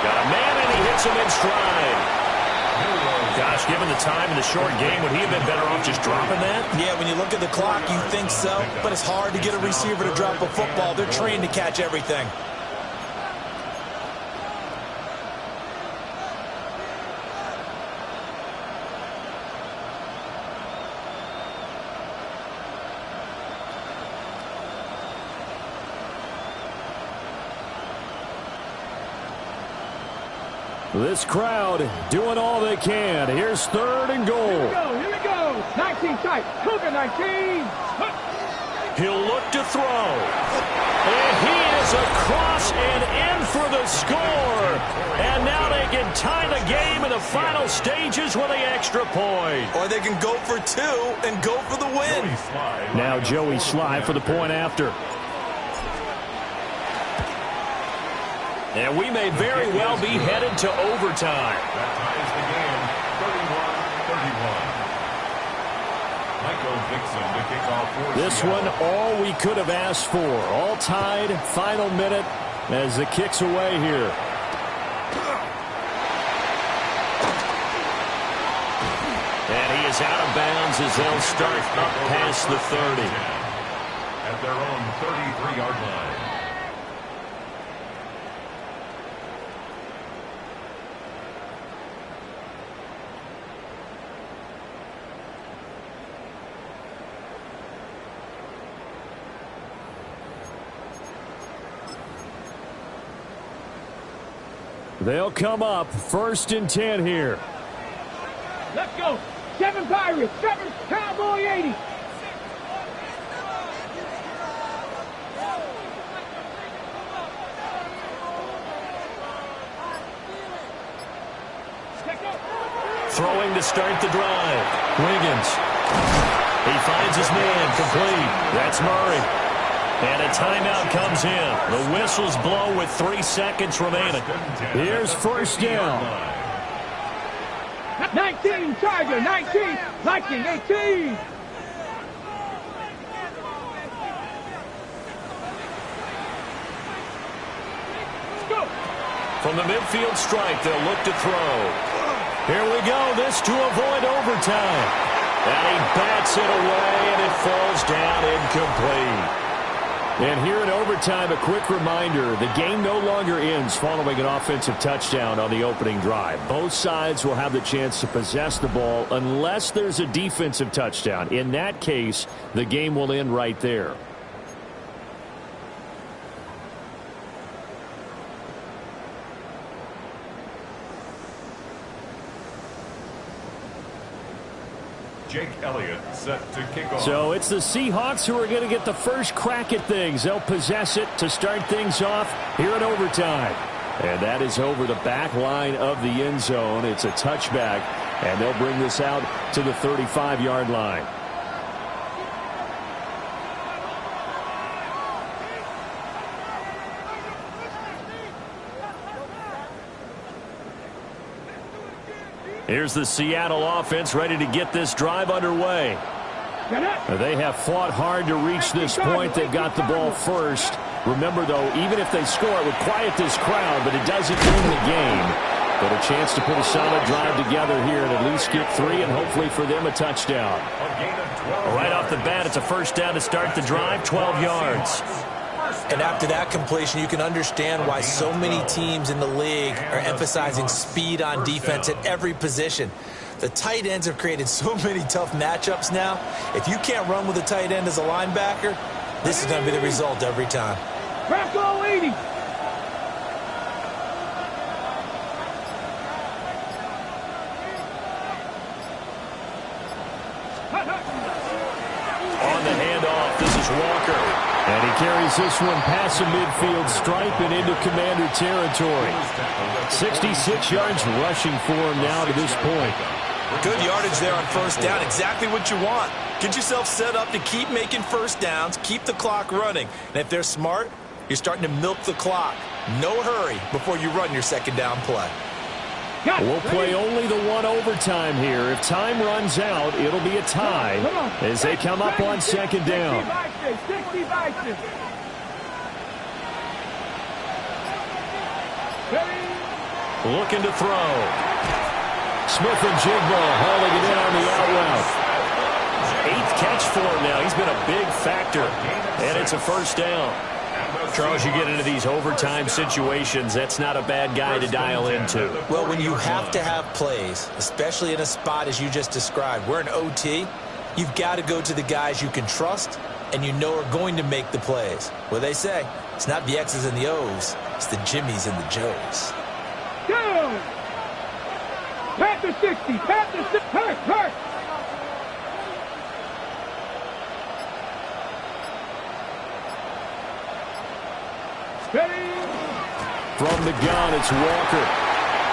Got a man and he hits him in stride. Gosh, given the time in the short game, would he have been better off just dropping that? Yeah, when you look at the clock, you think so. But it's hard to get a receiver to drop a football. They're trained to catch everything. This crowd doing all they can. Here's third and goal. Here we go. 19 tight. Cougar 19. He'll look to throw. And he is across and in for the score. And now they can tie the game in the final stages with the extra point. Or they can go for 2 and go for the win. Now Joey Sly for the point after. And we may very well be headed to overtime. That ties the game, 31-31. Michael Dixon to kick off for This one, all we could have asked for. All tied, final minute as the kick's away here. And he is out of bounds as they'll start up past the 30. At their own 33-yard line. They'll come up first and 10 here. Let's go. 7 Pirates. 7 Cowboy 80. Throwing to start the drive. Wiggins. He finds his man complete. That's Murray. And a timeout comes in. The whistles blow with 3 seconds remaining. Here's first down. 19 Tiger. 19 Viking 18. From the midfield stripe, they'll look to throw. Here we go. This to avoid overtime. And he bats it away, and it falls down incomplete. And here in overtime, a quick reminder, the game no longer ends following an offensive touchdown on the opening drive. Both sides will have the chance to possess the ball unless there's a defensive touchdown. In that case, the game will end right there. Jake Elliott set to kick off. So it's the Seahawks who are going to get the first crack at things. They'll possess it to start things off here in overtime. And that is over the back line of the end zone. It's a touchback, and they'll bring this out to the 35-yard line. Here's the Seattle offense ready to get this drive underway. They have fought hard to reach this point. They've got the ball first. Remember, though, even if they score, it would quiet this crowd, but it doesn't win the game. But a chance to put a solid drive together here and at least get 3 and hopefully for them a touchdown. Right off the bat, it's a first down to start the drive, 12 yards. And after that completion, you can understand why so many teams in the league are emphasizing speed on defense at every position. The tight ends have created so many tough matchups now. If you can't run with a tight end as a linebacker, this is going to be the result every time. Crack all 80. On the handoff, this is Walker. And he carries this one past the midfield stripe and into Commander territory. 66 yards rushing for him now to this point. Good yardage there on first down. Exactly what you want. Get yourself set up to keep making first downs, keep the clock running. And if they're smart, you're starting to milk the clock. No hurry before you run your second down play. We'll play only the one overtime here. If time runs out, it'll be a tie as they come up on second down. Looking to throw. Smith and Jigba hauling it in on the out route. 8th catch for him now. He's been a big factor. And it's a first down. Charles, you get into these overtime situations, that's not a bad guy to dial into. Well, when you have to have plays, especially in a spot as you just described, we're in OT, you've got to go to the guys you can trust and you know are going to make the plays. Well, they say, it's not the X's and the O's, it's the Jimmies and the Joes. Down. Pat the 60. Pat the 60. Hurt. From the gun, it's Walker.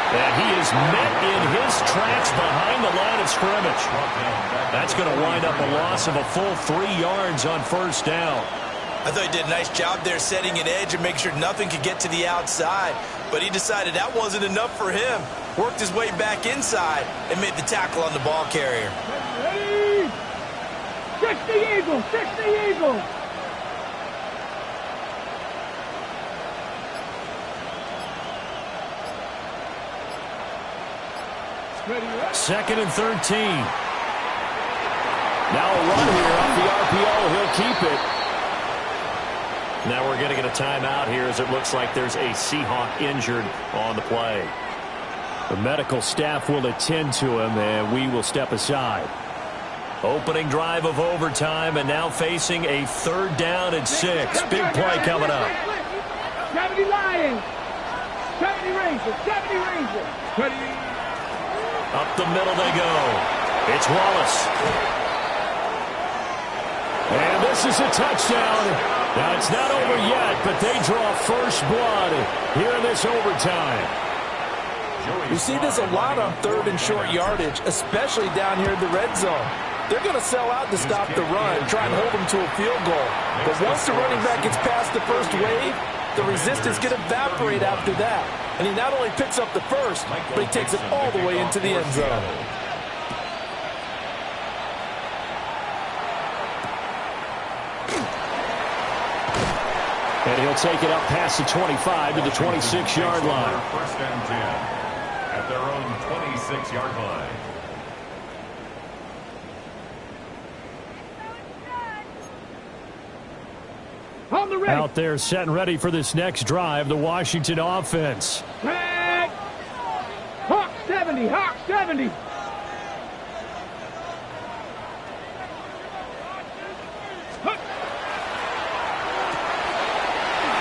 And he is met in his tracks behind the line of scrimmage. That's going to wind up a loss of a full 3 yards on first down. I thought he did a nice job there setting an edge and make sure nothing could get to the outside. But he decided that wasn't enough for him. Worked his way back inside and made the tackle on the ball carrier. 60 Eagles. 60 Eagles. Second and 13. Now a run here off the RPO. He'll keep it. Now we're going to get a timeout here as it looks like there's a Seahawk injured on the play. The medical staff will attend to him, and we will step aside. Opening drive of overtime, and now facing a 3rd down and 6. Big play coming up. 70 Lions. 70 Rangers. 70 Rangers. 20. Up the middle they go. It's Wallace. And this is a touchdown. Now, it's not over yet, but they draw first blood here in this overtime. You see this a lot on 3rd and short yardage, especially down here in the red zone. They're going to sell out to stop the run, try and hold them to a field goal. But once the running back gets past the first wave, the resistance can evaporate after that. And he not only picks up the first, but he takes it all the way into the end zone. And he'll take it up past the 25 to the 26-yard line. First and 10 at their own 26-yard line. Out there set and ready for this next drive, the Washington offense. Flag. Hawk 70. Hawk 70.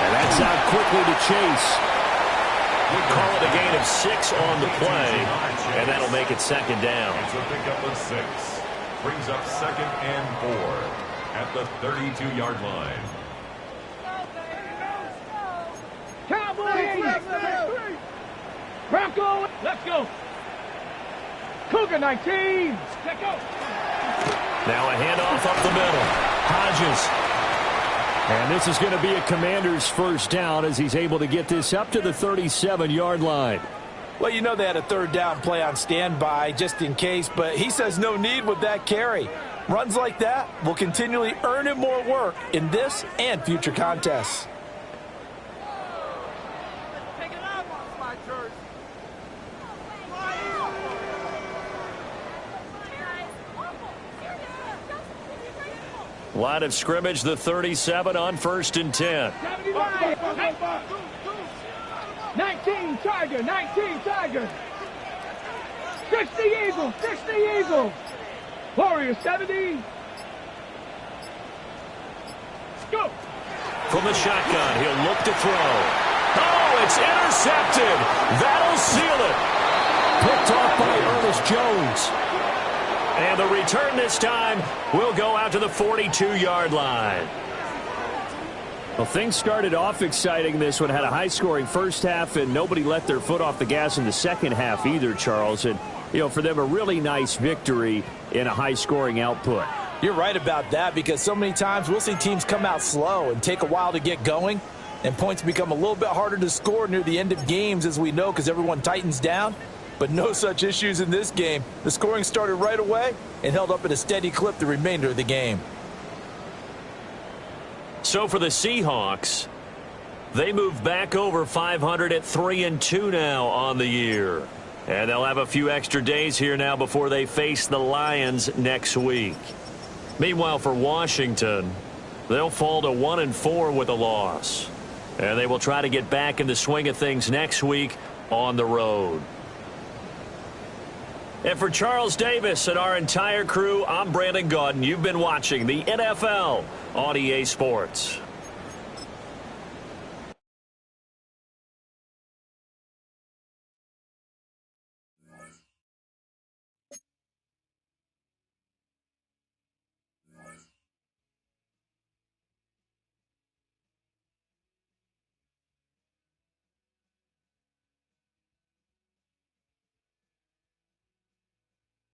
And that's out quickly to Chase. We call it a gain of 6 on the play, and that'll make it second down. It's a pickup of 6. brings up 2nd and 4 at the 32-yard line. Cowboys! Bronco! Let's go! Cougar 19! Let's go! Now a handoff up the middle. Hodges. And this is going to be a Commander's first down as he's able to get this up to the 37-yard line. Well, you know they had a 3rd down play on standby just in case, but he says no need with that carry. Runs like that will continually earn him more work in this and future contests. Line of scrimmage, the 37 on 1st and 10. 19 Tiger, 19 Tiger. 60 Eagles, 60 Eagles. Warriors 70. Go. From the shotgun, he'll look to throw. Oh, it's intercepted. That'll seal it. Picked off by Ernest Jones. And the return this time will go out to the 42-yard line. Well, things started off exciting. This one had a high-scoring first half, and nobody let their foot off the gas in the second half either, Charles. And, you know, for them, a really nice victory in a high-scoring output. You're right about that because so many times we'll see teams come out slow and take a while to get going, and points become a little bit harder to score near the end of games, as we know, because everyone tightens down. But no such issues in this game. The scoring started right away and held up at a steady clip the remainder of the game. So for the Seahawks, they move back over 500 at 3-2 now on the year. And they'll have a few extra days here now before they face the Lions next week. Meanwhile, for Washington, they'll fall to 1-4 with a loss. And they will try to get back in the swing of things next week on the road. And for Charles Davis and our entire crew, I'm Brandon Gaudin. You've been watching the NFL on EA Sports.